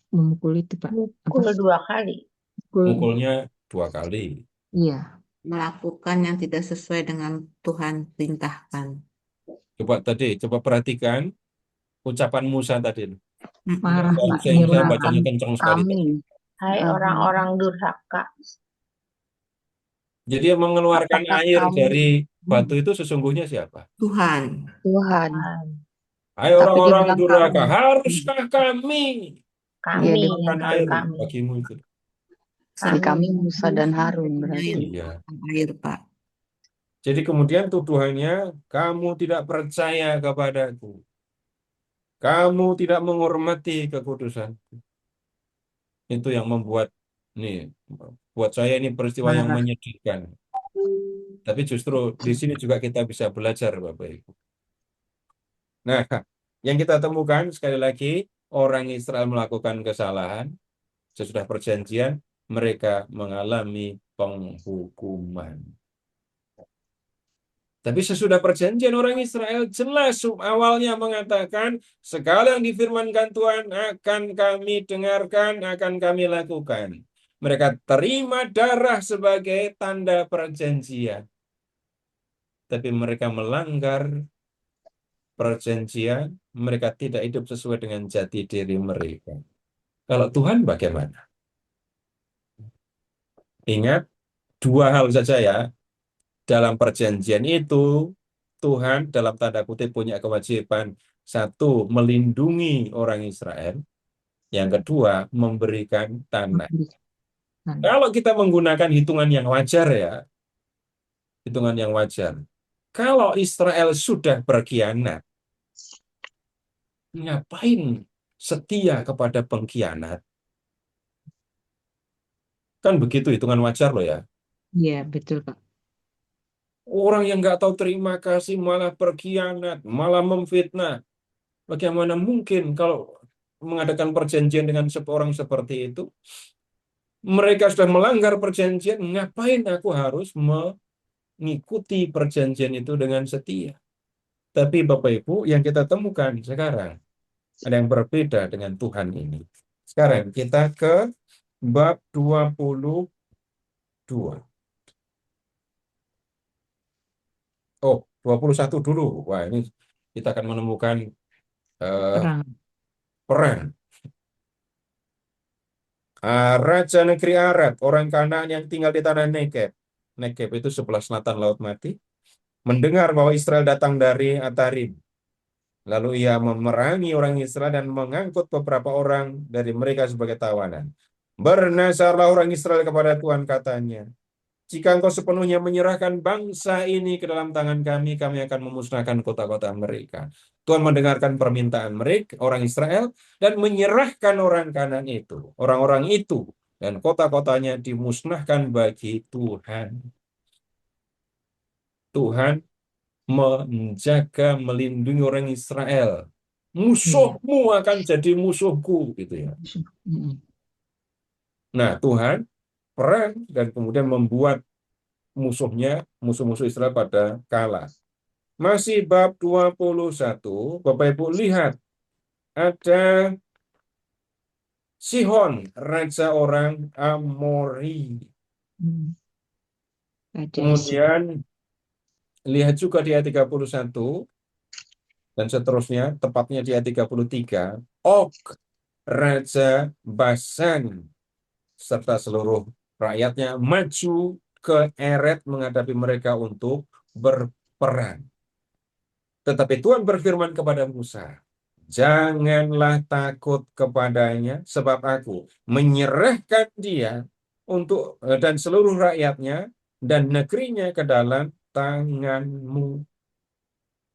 Memukul itu Pak. Mukul 2 kali. Mukul. Mukulnya 2 kali. Iya. Melakukan yang tidak sesuai dengan Tuhan perintahkan. Coba perhatikan ucapan Musa tadi. Marah Pak. Saya Dia bacanya kencang sekali. Kami. Hai orang-orang durhaka. Jadi yang mengeluarkan Apakah air kami dari batu itu sesungguhnya siapa? Tuhan. Tuhan? Hai Tapi dia orang-orang bilang durhaka, kami. haruskah kami Kami Iya, dia mengeluarkan bilang air kami. bagimu itu? Jadi kami Kami. Musa dan Harun berarti. Yang Iya. air, Pak. Jadi kemudian tuduhannya, kamu tidak percaya kepadaku. Kamu tidak menghormati kekudusanku. Itu yang membuat, nih, buat saya ini peristiwa yang marah. menyedihkan. Tapi justru di sini juga kita bisa belajar, Bapak Ibu. Nah, yang kita temukan sekali lagi, orang Israel melakukan kesalahan, sesudah perjanjian, mereka mengalami penghukuman. Tapi sesudah perjanjian orang Israel jelas awalnya mengatakan segala yang difirmankan Tuhan akan kami dengarkan, akan kami lakukan. Mereka terima darah sebagai tanda perjanjian. Tapi mereka melanggar perjanjian, mereka tidak hidup sesuai dengan jati diri mereka. Kalau Tuhan bagaimana? Ingat, 2 hal saja ya. Dalam perjanjian itu, Tuhan dalam tanda kutip punya kewajiban. 1, melindungi orang Israel. Yang kedua, memberikan tanah. Kalau kita menggunakan hitungan yang wajar ya, hitungan yang wajar. Kalau Israel sudah berkhianat, ngapain setia kepada pengkhianat? Kan begitu hitungan wajar loh ya. Iya, betul Pak. Orang yang nggak tahu terima kasih malah berkhianat, malah memfitnah. Bagaimana mungkin kalau mengadakan perjanjian dengan seorang seperti itu? Mereka sudah melanggar perjanjian, ngapain aku harus mengikuti perjanjian itu dengan setia? Tapi Bapak Ibu, yang kita temukan sekarang, ada yang berbeda dengan Tuhan ini. Sekarang kita ke bab 22. Oh, 21 dulu. Wah, ini kita akan menemukan perang. Raja negeri Arad, orang Kanaan yang tinggal di tanah Negeb. Negeb itu sebelah selatan Laut Mati. Mendengar bahwa Israel datang dari Atarim. Lalu ia memerangi orang Israel dan mengangkut beberapa orang dari mereka sebagai tawanan. Bernasarlah orang Israel kepada Tuhan, katanya. Jika engkau sepenuhnya menyerahkan bangsa ini ke dalam tangan kami, kami akan memusnahkan kota-kota mereka. Tuhan mendengarkan permintaan mereka, orang Israel, dan menyerahkan orang Kanaan itu, orang-orang itu, dan kota-kotanya dimusnahkan bagi Tuhan. Tuhan menjaga, melindungi orang Israel. Musuhmu akan jadi musuhku, gitu ya. Nah, Tuhan perang dan kemudian membuat musuh-musuh Israel pada kalah. Masih bab 21, Bapak Ibu lihat, ada Sihon, raja orang Amori. Kemudian lihat juga di ayat 31 dan seterusnya, tepatnya di ayat 33, Og, raja Basan, serta seluruh rakyatnya maju ke Eret menghadapi mereka untuk berperang. Tetapi Tuhan berfirman kepada Musa, janganlah takut kepadanya, sebab aku menyerahkan dia untuk dan seluruh rakyatnya dan negerinya ke dalam tanganmu.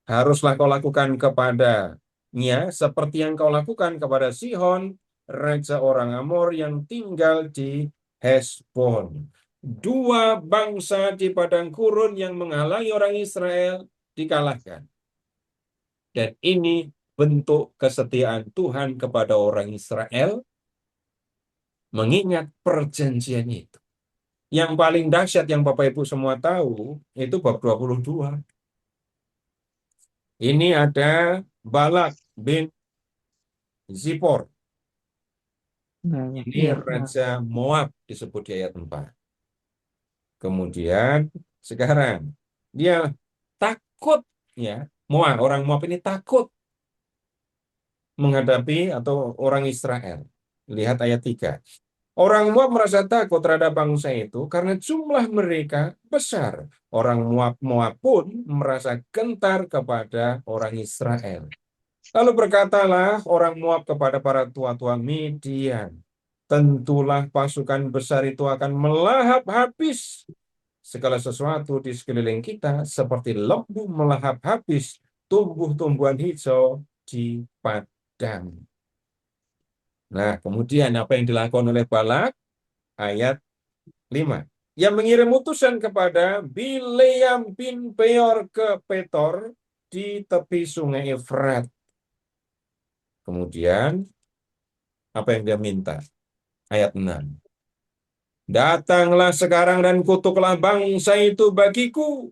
Haruslah kau lakukan kepadanya seperti yang kau lakukan kepada Sihon, raja orang Amor yang tinggal di Hesbon. 2 bangsa di padang gurun yang menghalangi orang Israel dikalahkan. Dan ini bentuk kesetiaan Tuhan kepada orang Israel mengingat perjanjian itu. yang paling dahsyat yang Bapak Ibu semua tahu itu bab 22. Ini ada Balak bin Zipor. Balak. Ini Ya, Balak. Raja Moab disebut di ayat 4. Kemudian sekarang dia takut, ya. Orang Moab ini takut menghadapi atau orang Israel. Lihat ayat 3. Orang Moab merasa takut terhadap bangsa itu karena jumlah mereka besar. Orang Moab pun merasa gentar kepada orang Israel. Lalu berkatalah orang Moab kepada para tua-tua Midian, tentulah pasukan besar itu akan melahap habis segala sesuatu di sekeliling kita seperti lembu melahap habis tumbuh-tumbuhan hijau di padang. Nah, kemudian apa yang dilakukan oleh Balak? Ayat 5. Yang mengirim utusan kepada Bileam bin Beor ke Petor di tepi sungai Efrat. Kemudian, apa yang dia minta? Ayat 6. Datanglah sekarang dan kutuklah bangsa itu bagiku,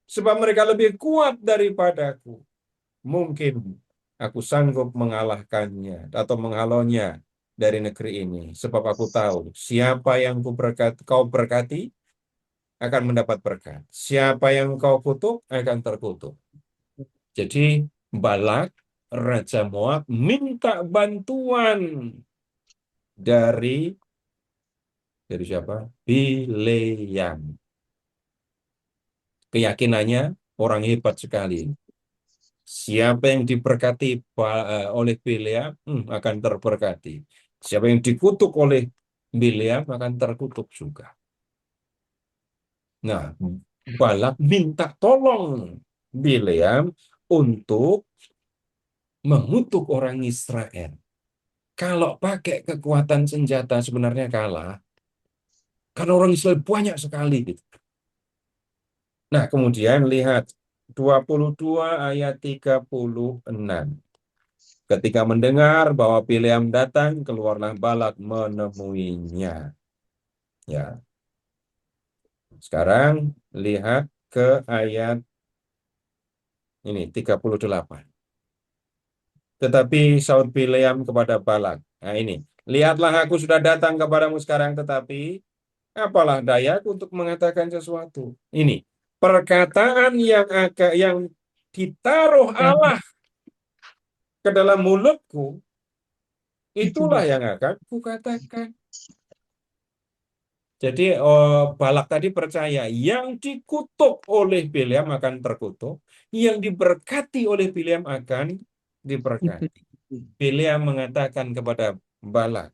sebab mereka lebih kuat daripadaku. Mungkin aku sanggup mengalahkannya atau menghalaunya dari negeri ini, sebab aku tahu siapa yang kau berkati akan mendapat berkat. Siapa yang kau kutuk akan terkutuk. Jadi Balak, Raja Moab, minta bantuan dari siapa? Bileam. Keyakinannya orang hebat sekali. Siapa yang diberkati oleh Bileam akan terberkati. Siapa yang dikutuk oleh Bileam akan terkutuk juga. Nah, Balak minta tolong Bileam untuk mengutuk orang Israel. Kalau pakai kekuatan senjata sebenarnya kalah. Karena orang Israel banyak sekali. Gitu. Nah, kemudian lihat 22 ayat 36. Ketika mendengar bahwa Bileam datang, keluarlah Balak menemuinya. Ya. Sekarang lihat ke ayat ini 38. Tetapi saud Bileam kepada Balak. Nah ini, lihatlah aku sudah datang kepadamu sekarang, tetapi apalah dayaku untuk mengatakan sesuatu. Ini perkataan yang ditaruh Allah ke dalam mulutku, itulah yang akan kukatakan. Jadi Balak tadi percaya yang dikutuk oleh Bileam akan terkutuk, yang diberkati oleh Bileam akan diberkati. Bileam mengatakan kepada Balak,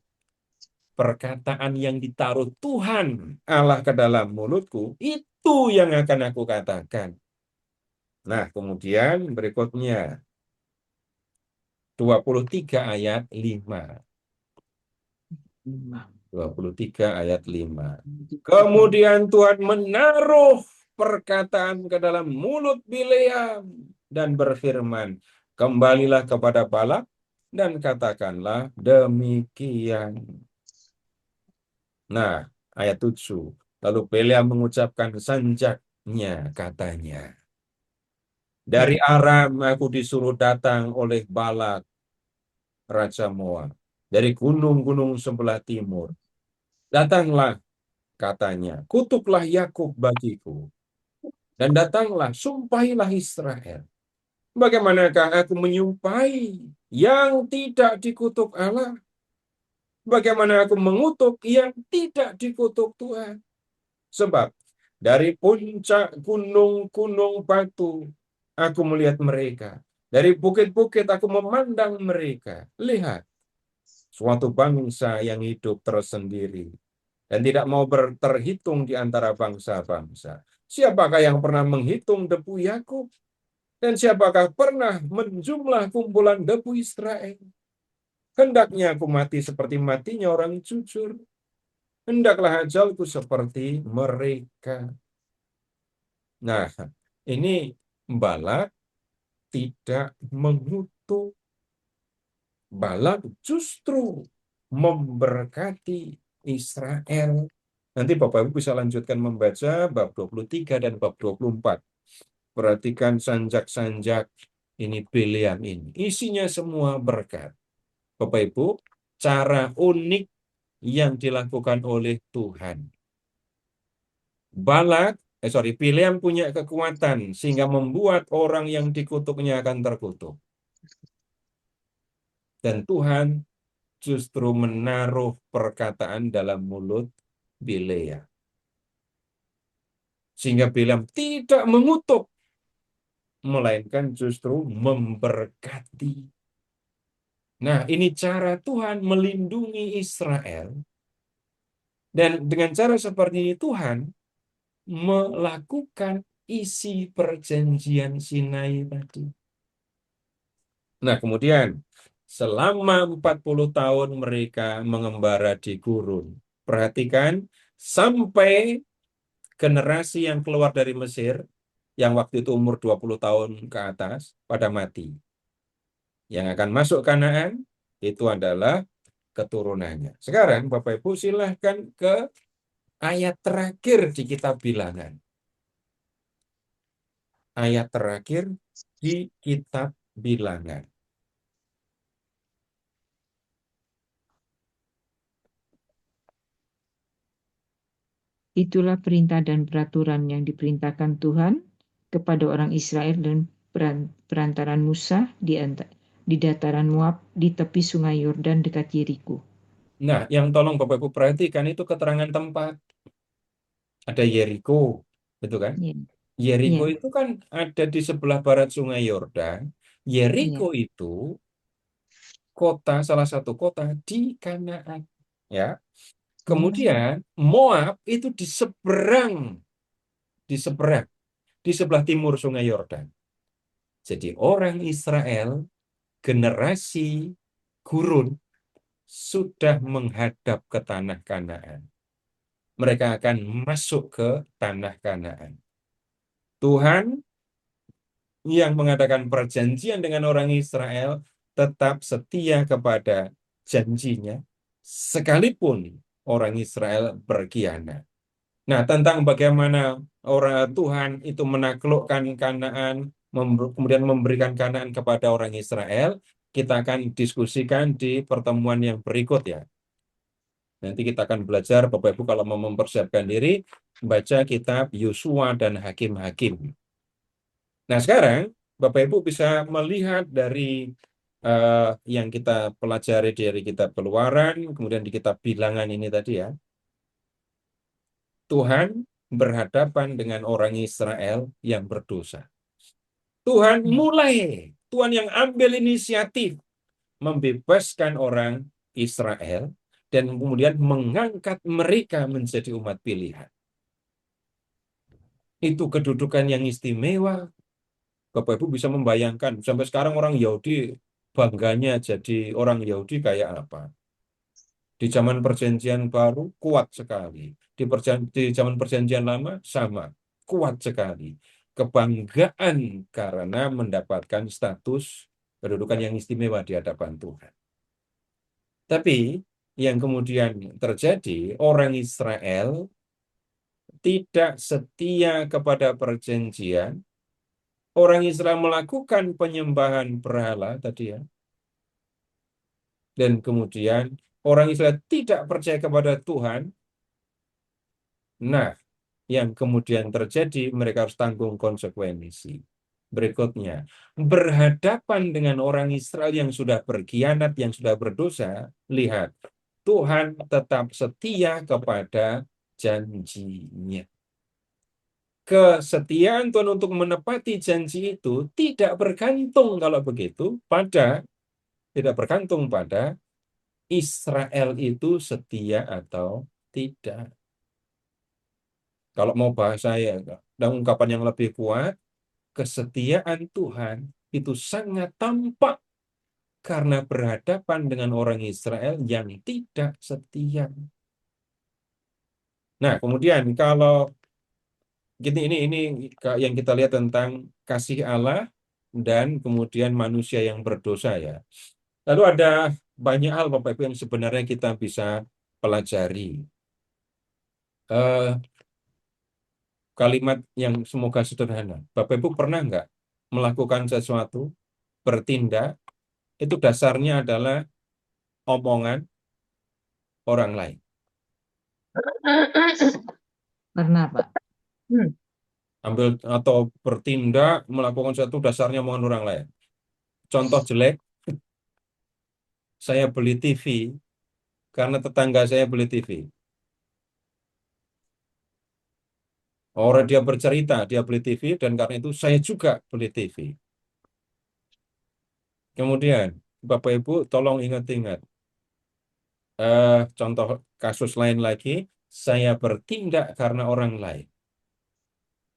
perkataan yang ditaruh Tuhan Allah ke dalam mulutku, itu yang akan aku katakan. Nah, kemudian berikutnya 23 ayat 5. 23 ayat 5. Kemudian Tuhan menaruh perkataan ke dalam mulut Bileam dan berfirman, kembalilah kepada Balak dan katakanlah demikian. Nah, ayat 7. Lalu Bileam mengucapkan sanjaknya, katanya, dari Aram aku disuruh datang oleh Balak, Raja Moab, dari gunung-gunung sebelah timur. Datanglah, katanya, kutuklah Yakub bagiku, dan datanglah, sumpahilah Israel. Bagaimanakah aku menyumpahi yang tidak dikutuk Allah? Bagaimana aku mengutuk yang tidak dikutuk Tuhan? Sebab dari puncak gunung-gunung batu aku melihat mereka. Dari bukit-bukit aku memandang mereka. Lihat, suatu bangsa yang hidup tersendiri dan tidak mau terhitung di antara bangsa-bangsa. Siapakah yang pernah menghitung debu Yakub? Dan siapakah pernah menjumlah kumpulan debu Israel? Hendaknya aku mati seperti matinya orang jujur. Hendaklah ajalku seperti mereka. Nah, ini Balak tidak mengutuk. Balak justru memberkati Israel Nanti Bapak Ibu bisa lanjutkan membaca bab 23 dan bab 24. Perhatikan sanjak-sanjak ini Bileam ini. Isinya semua berkat. Bapak Ibu, cara unik yang dilakukan oleh Tuhan. Bileam punya kekuatan sehingga membuat orang yang dikutuknya akan terkutuk. Dan Tuhan justru menaruh perkataan dalam mulut Bileam. Sehingga Bileam tidak mengutuk, melainkan justru memberkati. Nah, ini cara Tuhan melindungi Israel. Dan dengan cara seperti ini Tuhan melakukan isi perjanjian Sinai tadi. Nah, kemudian selama 40 tahun mereka mengembara di gurun. Perhatikan, sampai generasi yang keluar dari Mesir, yang waktu itu umur 20 tahun ke atas, pada mati. Yang akan masuk Kanaan, itu adalah keturunannya. Sekarang, Bapak Ibu, silahkan ke ayat terakhir di kitab Bilangan. Ayat terakhir di kitab Bilangan. Itulah perintah dan peraturan yang diperintahkan Tuhan kepada orang Israel dan perantaran Musa di dataran Moab di tepi sungai Yordan dekat Yeriko. Nah, yang tolong Bapak Ibu perhatikan itu keterangan tempat. Ada Yeriko, betul kan? Ya, Yeriko ya, itu kan ada di sebelah barat sungai Yordan. Yeriko ya. itu kota, salah satu kota di Kanaan. Ya. Kemudian Moab itu di sebelah timur sungai Yordan. Jadi orang Israel generasi gurun sudah menghadap ke tanah Kanaan. Mereka akan masuk ke tanah Kanaan. Tuhan yang mengadakan perjanjian dengan orang Israel tetap setia kepada janjinya, sekalipun orang Israel berkhianat. Nah, tentang bagaimana orang Tuhan itu menaklukkan Kanaan, kemudian memberikan Kanaan kepada orang Israel, kita akan diskusikan di pertemuan yang berikut ya. Nanti kita akan belajar, Bapak Ibu kalau mau mempersiapkan diri, baca kitab Yosua dan Hakim-Hakim. Nah, sekarang Bapak Ibu bisa melihat dari yang kita pelajari dari kitab Keluaran, kemudian di kitab Bilangan ini tadi ya. Tuhan berhadapan dengan orang Israel yang berdosa. Tuhan yang ambil inisiatif membebaskan orang Israel dan kemudian mengangkat mereka menjadi umat pilihan. Itu kedudukan yang istimewa. Bapak Ibu bisa membayangkan, sampai sekarang orang Yahudi bangganya jadi orang Yahudi kayak apa. Di zaman perjanjian baru kuat sekali. Di zaman perjanjian lama sama, kuat sekali. Kebanggaan karena mendapatkan status kedudukan yang istimewa di hadapan Tuhan. Tapi yang kemudian terjadi, orang Israel tidak setia kepada perjanjian. Orang Israel melakukan penyembahan berhala tadi ya. Dan kemudian orang Israel tidak percaya kepada Tuhan. Nah, yang kemudian terjadi, mereka harus tanggung konsekuensi. Berikutnya, berhadapan dengan orang Israel yang sudah berkhianat, yang sudah berdosa, lihat, Tuhan tetap setia kepada janjinya. Kesetiaan Tuhan untuk menepati janji itu tidak bergantung kalau begitu tidak bergantung pada Israel itu setia atau tidak. Kalau mau bahasa ya, dan ungkapan yang lebih kuat, kesetiaan Tuhan itu sangat tampak karena berhadapan dengan orang Israel yang tidak setia. Nah, kemudian kalau ini yang kita lihat tentang kasih Allah dan kemudian manusia yang berdosa ya. Lalu ada banyak hal Bapak Ibu yang sebenarnya kita bisa pelajari. eh, kalimat yang semoga sederhana. Bapak Ibu pernah nggak melakukan sesuatu, bertindak, itu dasarnya adalah omongan orang lain. Pernah, Pak. Ambil atau bertindak, melakukan sesuatu dasarnya omongan orang lain. Contoh jelek, saya beli TV karena tetangga saya beli TV. Orang dia bercerita, dia beli TV, dan karena itu saya juga beli TV. Kemudian, Bapak Ibu tolong ingat-ingat. Contoh kasus lain lagi, saya bertindak karena orang lain.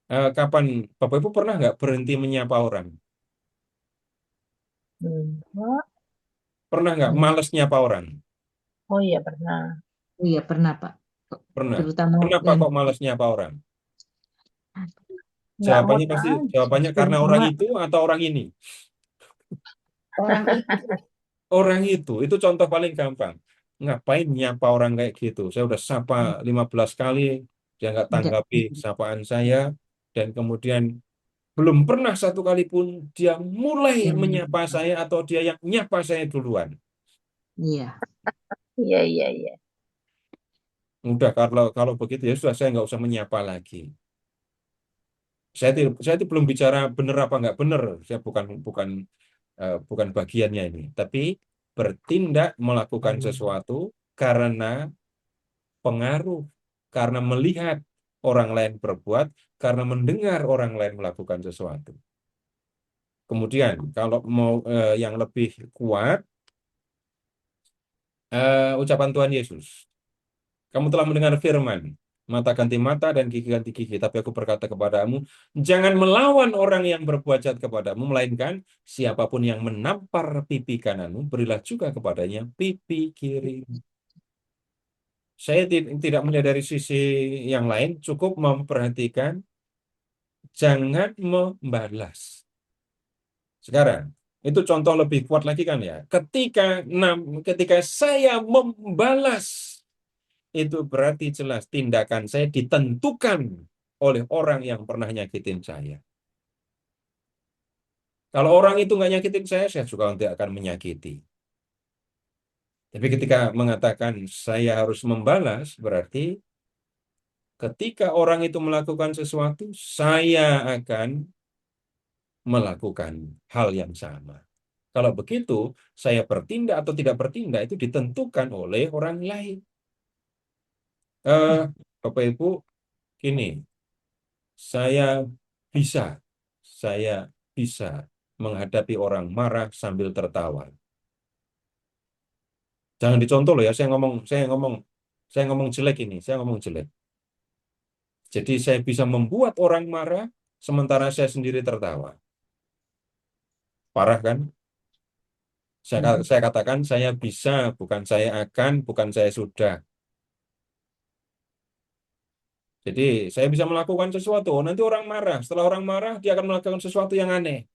Kapan Bapak Ibu pernah nggak berhenti menyapa orang? Enggak. Pernah nggak males nyapa orang? Oh iya pernah. Oh iya, pernah, Pak. Pernah. Terutama Kenapa yang kok males nyapa orang? Nggak Jawabannya mood pasti aja. jawabannya karena orang terutama itu atau orang ini. Orang itu. Orang itu contoh paling gampang. Ngapain nyapa orang kayak gitu? Saya udah sapa 15 kali, dia nggak tidak tanggapi sapaan saya, dan kemudian belum pernah satu kali pun dia mulai yang menyapa saya atau dia yang nyapa saya duluan. iya. Iya iya iya. Udah kalau begitu ya sudah, saya nggak usah menyapa lagi. Saya belum bicara benar apa nggak benar. Saya bukan bagiannya ini. Tapi bertindak melakukan sesuatu karena pengaruh, karena melihat orang lain berbuat, karena mendengar orang lain melakukan sesuatu. Kemudian kalau mau yang lebih kuat, ucapan Tuhan Yesus. Kamu telah mendengar firman, mata ganti mata dan gigi ganti gigi. Tapi aku berkata kepadamu, jangan melawan orang yang berbuat jahat kepadamu, melainkan siapapun yang menampar pipi kananmu, berilah juga kepadanya pipi kiri. Saya tidak melihat dari sisi yang lain, cukup memperhatikan, jangan membalas. Sekarang, itu contoh lebih kuat lagi kan ya. Ketika saya membalas, itu berarti jelas tindakan saya ditentukan oleh orang yang pernah nyakitin saya. Kalau orang itu nggak nyakitin saya juga nanti akan menyakiti. Tapi ketika mengatakan saya harus membalas, berarti ketika orang itu melakukan sesuatu, saya akan melakukan hal yang sama. Kalau begitu, saya bertindak atau tidak bertindak itu ditentukan oleh orang lain. Bapak Ibu, gini, saya bisa, saya bisa menghadapi orang marah sambil tertawa. Jangan dicontoh loh ya, saya ngomong jelek ini, saya ngomong jelek. Jadi saya bisa membuat orang marah sementara saya sendiri tertawa. Parah kan? Saya katakan saya bisa, bukan saya akan, bukan saya sudah. Jadi saya bisa melakukan sesuatu, nanti orang marah. Setelah orang marah, dia akan melakukan sesuatu yang aneh.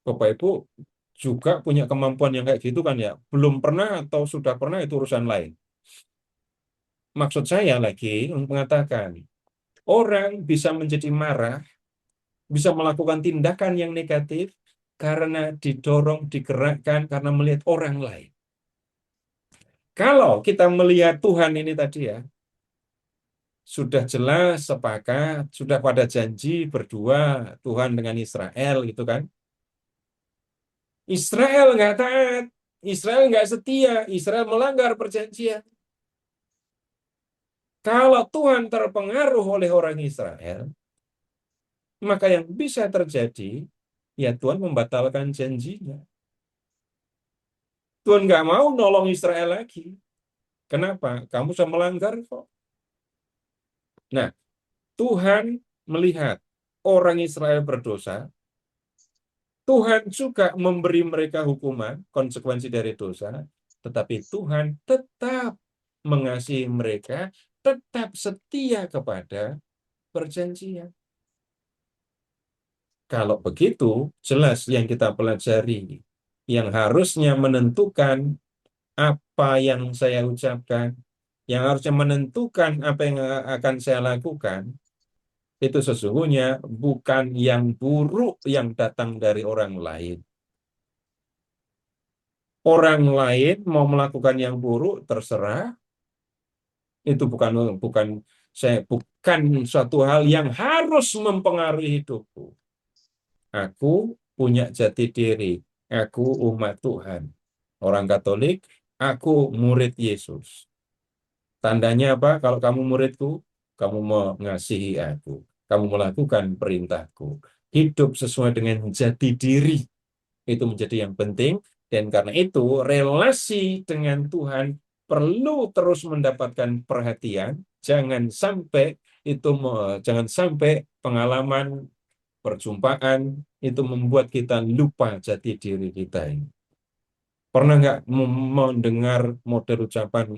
Bapak Ibu juga punya kemampuan yang kayak gitu kan ya. Belum pernah atau sudah pernah itu urusan lain. Maksud saya lagi mengatakan, orang bisa menjadi marah, bisa melakukan tindakan yang negatif karena didorong, digerakkan, karena melihat orang lain. Kalau kita melihat Tuhan ini tadi ya, sudah jelas sepakat, sudah pada janji berdua Tuhan dengan Israel gitu kan. Israel nggak taat, Israel nggak setia, Israel melanggar perjanjian. Kalau Tuhan terpengaruh oleh orang Israel, maka yang bisa terjadi, ya Tuhan membatalkan janjinya. Tuhan nggak mau nolong Israel lagi. Kenapa? Kamu sudah melanggar kok. Nah, Tuhan melihat orang Israel berdosa, Tuhan juga memberi mereka hukuman, konsekuensi dari dosa, tetapi Tuhan tetap mengasihi mereka, tetap setia kepada perjanjian. Kalau begitu, jelas yang kita pelajari, yang harusnya menentukan apa yang saya ucapkan, yang harusnya menentukan apa yang akan saya lakukan, itu sesungguhnya bukan yang buruk yang datang dari orang lain. Orang lain mau melakukan yang buruk, terserah. Itu bukan bukan bukan suatu hal yang harus mempengaruhi hidupku. Aku punya jati diri. Aku umat Tuhan. Orang Katolik, aku murid Yesus. Tandanya apa? Kalau kamu muridku, kamu mengasihi aku. Kamu melakukan perintahku. Hidup sesuai dengan jati diri. Itu menjadi yang penting. Dan karena itu, relasi dengan Tuhan perlu terus mendapatkan perhatian. Jangan sampai pengalaman perjumpaan itu membuat kita lupa jati diri kita ini. Pernah nggak mendengar model ucapan,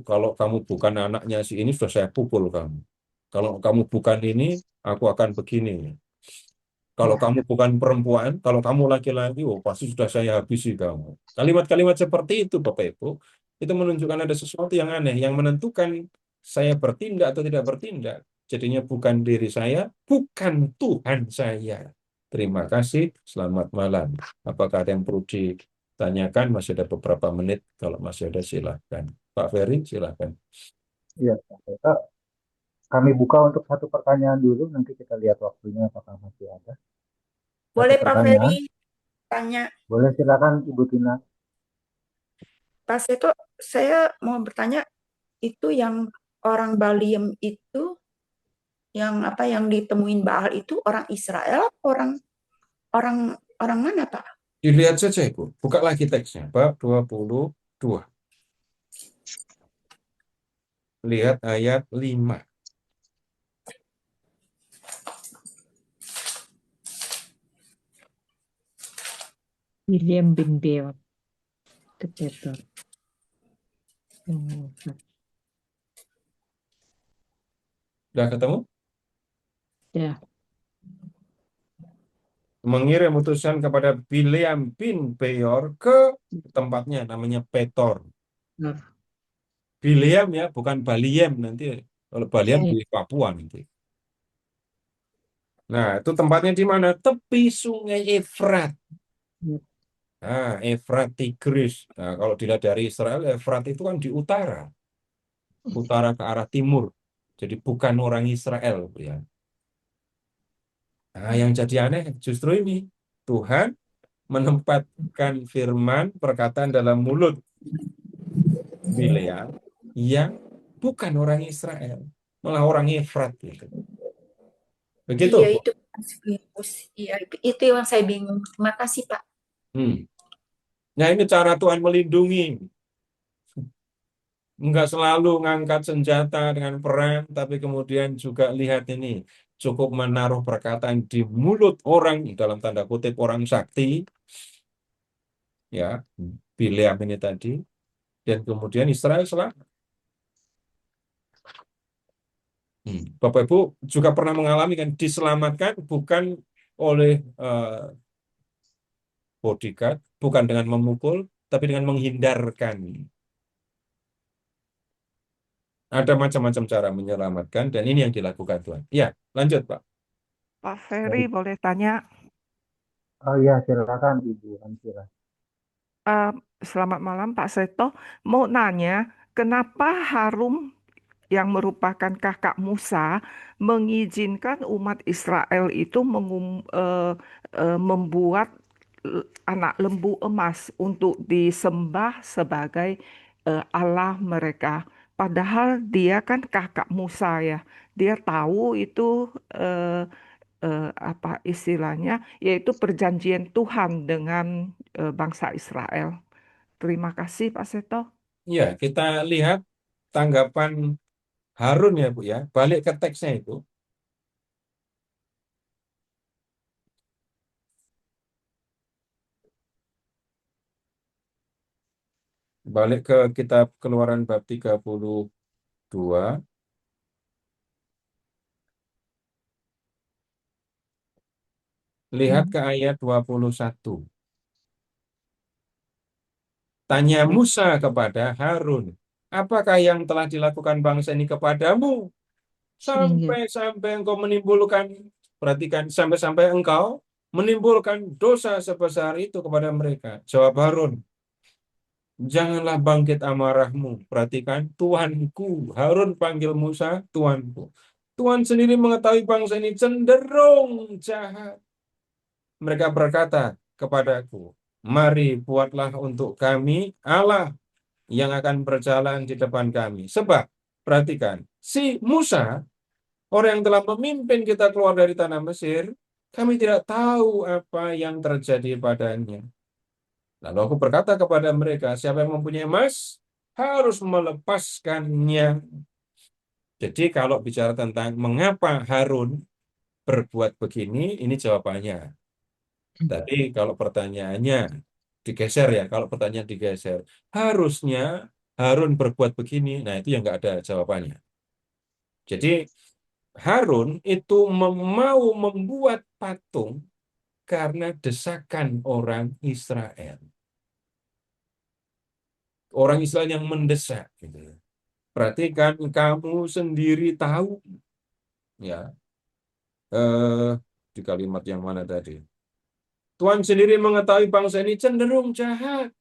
kalau kamu bukan anaknya si ini, sudah saya pukul kamu. Kalau kamu bukan ini, aku akan begini. Kalau kamu bukan perempuan, kalau kamu laki-laki, oh pasti sudah saya habisi kamu. Kalimat-kalimat seperti itu, Bapak Ibu, itu menunjukkan ada sesuatu yang aneh, yang menentukan saya bertindak atau tidak bertindak. Jadinya bukan diri saya, bukan Tuhan saya. Terima kasih, selamat malam. Apakah ada yang perlu ditanyakan? Masih ada beberapa menit. Kalau masih ada, silahkan. Pak Ferry, silahkan. Iya, Pak Seto. Kami buka untuk satu pertanyaan dulu, nanti kita lihat waktunya apakah masih ada. Satu Boleh Pak pertanyaan. Ferry tanya. Boleh, silakan Ibu Tina. Pak Seto, saya mau bertanya, itu yang orang Baliem itu, yang apa yang ditemuin Baal itu orang Israel, orang orang orang mana Pak? Dilihat saja, Ibu. Buka lagi teksnya, bab 22. Lihat ayat 5. William bin Beor ke Peter. Sudah ketemu? Ya, Mengirim utusan kepada Bileam bin Beor ke tempatnya namanya Petor. benar. Bileam ya, bukan Baliem nanti. Kalau Baliem Ya, di Papua nanti. Nah, itu tempatnya di mana? Tepi Sungai Efrat. ya. Nah, Efrat Tigris. Nah, kalau dilihat dari Israel, Efrat itu kan di utara. Utara ke arah timur. Jadi bukan orang Israel, ya. Nah, yang jadi aneh justru ini. Tuhan menempatkan firman perkataan dalam mulut Bileam yang bukan orang Israel, malah orang Efrat gitu. Begitu, Iya Bu. itu iya itu yang saya bingung. Terima kasih Pak. Nah, ini cara Tuhan melindungi. Enggak selalu ngangkat senjata dengan perang, tapi kemudian juga lihat ini, cukup menaruh perkataan di mulut orang, dalam tanda kutip orang sakti, ya, Bileam ini tadi, dan kemudian Israel selamat. Bapak Ibu juga pernah mengalami kan, diselamatkan bukan oleh bodyguard, bukan dengan memukul, tapi dengan menghindarkan. Ada macam-macam cara menyelamatkan, dan ini yang dilakukan Tuhan. Ya, lanjut Pak. Pak Ferry boleh tanya? Oh iya, silakan Ibu Ansira. Selamat malam Pak Seto. Mau nanya, kenapa Harum yang merupakan kakak Musa mengizinkan umat Israel itu membuat anak lembu emas untuk disembah sebagai Allah mereka. Padahal dia kan kakak Musa ya. Dia tahu itu apa istilahnya, yaitu perjanjian Tuhan dengan bangsa Israel. Terima kasih Pak Seto. Ya, kita lihat tanggapan Harun ya Bu ya. Balik ke teksnya itu. Balik ke kitab Keluaran bab 32. Lihat ke ayat 21. Tanya Musa kepada Harun, apakah yang telah dilakukan bangsa ini kepadamu? Sehingga Sampai-sampai engkau menimbulkan, perhatikan, sampai-sampai engkau menimbulkan dosa sebesar itu kepada mereka. Jawab Harun, janganlah bangkit amarahmu. Perhatikan, Tuanku. Harun panggil Musa, Tuanku. Tuhan sendiri mengetahui bangsa ini cenderung jahat. Mereka berkata kepadaku, mari buatlah untuk kami Allah yang akan berjalan di depan kami. Sebab, perhatikan, si Musa, orang yang telah memimpin kita keluar dari tanah Mesir, kami tidak tahu apa yang terjadi padanya. Lalu aku berkata kepada mereka, siapa yang mempunyai emas, harus melepaskannya. Jadi kalau bicara tentang mengapa Harun berbuat begini, ini jawabannya. Tapi kalau pertanyaannya digeser ya, kalau pertanyaan digeser, harusnya Harun berbuat begini, nah itu yang nggak ada jawabannya. Jadi Harun itu mau membuat patung karena desakan orang Israel. Orang Israel yang mendesak. Gitu. Perhatikan, kamu sendiri tahu. Ya, di kalimat yang mana tadi? Tuhan sendiri mengetahui bangsa ini cenderung jahat.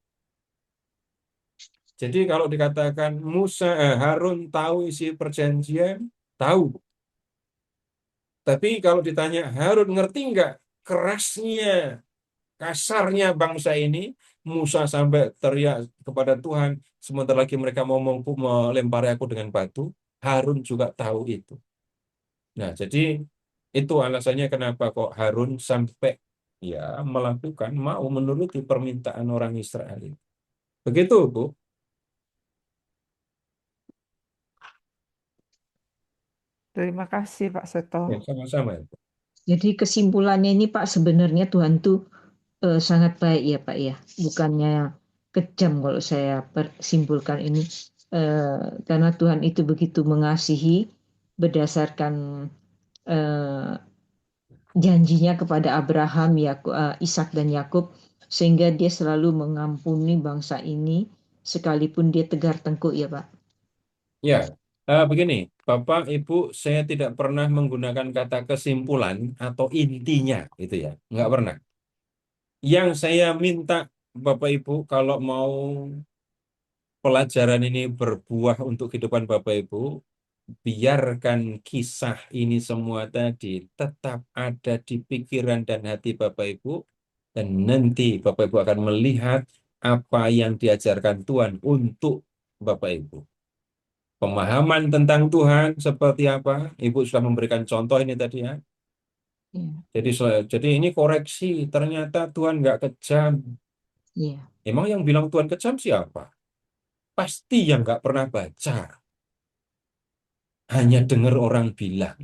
Jadi kalau dikatakan Harun tahu isi perjanjian, tahu. Tapi kalau ditanya Harun ngerti nggak kerasnya, kasarnya bangsa ini, Musa sampai teriak kepada Tuhan, sementara lagi mereka mau melempari aku dengan batu, Harun juga tahu itu. Nah, jadi itu alasannya kenapa kok Harun sampai mau menuruti permintaan orang Israel. Begitu, Bu. Terima kasih Pak Seto. Ya, sama-sama. jadi kesimpulannya ini Pak, sebenarnya Tuhan tuh sangat baik ya Pak ya, bukannya kejam kalau saya simpulkan ini, karena Tuhan itu begitu mengasihi berdasarkan janjinya kepada Abraham, Ishak dan Yakub, sehingga dia selalu mengampuni bangsa ini sekalipun dia tegar tengkuk ya Pak. Ya, begini, Bapak, Ibu, saya tidak pernah menggunakan kata kesimpulan atau intinya, itu ya, nggak pernah. Yang saya minta Bapak Ibu kalau mau pelajaran ini berbuah untuk kehidupan Bapak Ibu, biarkan kisah ini semua tadi tetap ada di pikiran dan hati Bapak Ibu, dan nanti Bapak Ibu akan melihat apa yang diajarkan Tuhan untuk Bapak Ibu. Pemahaman tentang Tuhan seperti apa? Ibu sudah memberikan contoh ini tadi ya. Jadi ini koreksi, ternyata Tuhan nggak kejam. Emang yang bilang Tuhan kejam siapa? Pasti yang nggak pernah baca. Hanya dengar orang bilang.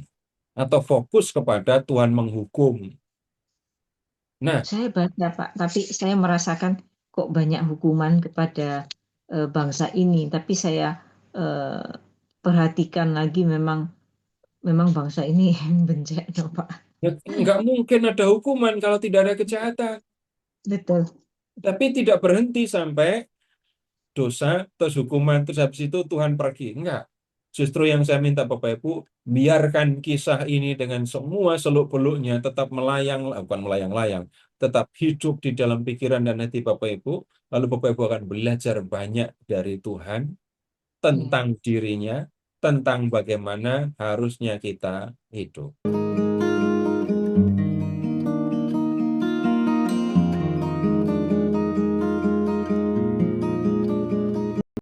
Atau fokus kepada Tuhan menghukum. Nah, saya baca Pak, tapi saya merasakan kok banyak hukuman kepada bangsa ini. Tapi saya perhatikan lagi, memang bangsa ini bencana Pak. nggak mungkin ada hukuman kalau tidak ada kejahatan. Betul. Tapi tidak berhenti sampai dosa, terus hukuman, terus habis itu Tuhan pergi. Enggak. Justru yang saya minta Bapak Ibu, biarkan kisah ini dengan semua seluk-beluknya tetap melayang, bukan melayang-layang, tetap hidup di dalam pikiran dan hati Bapak Ibu. Lalu Bapak Ibu akan belajar banyak dari Tuhan tentang dirinya, tentang bagaimana harusnya kita hidup.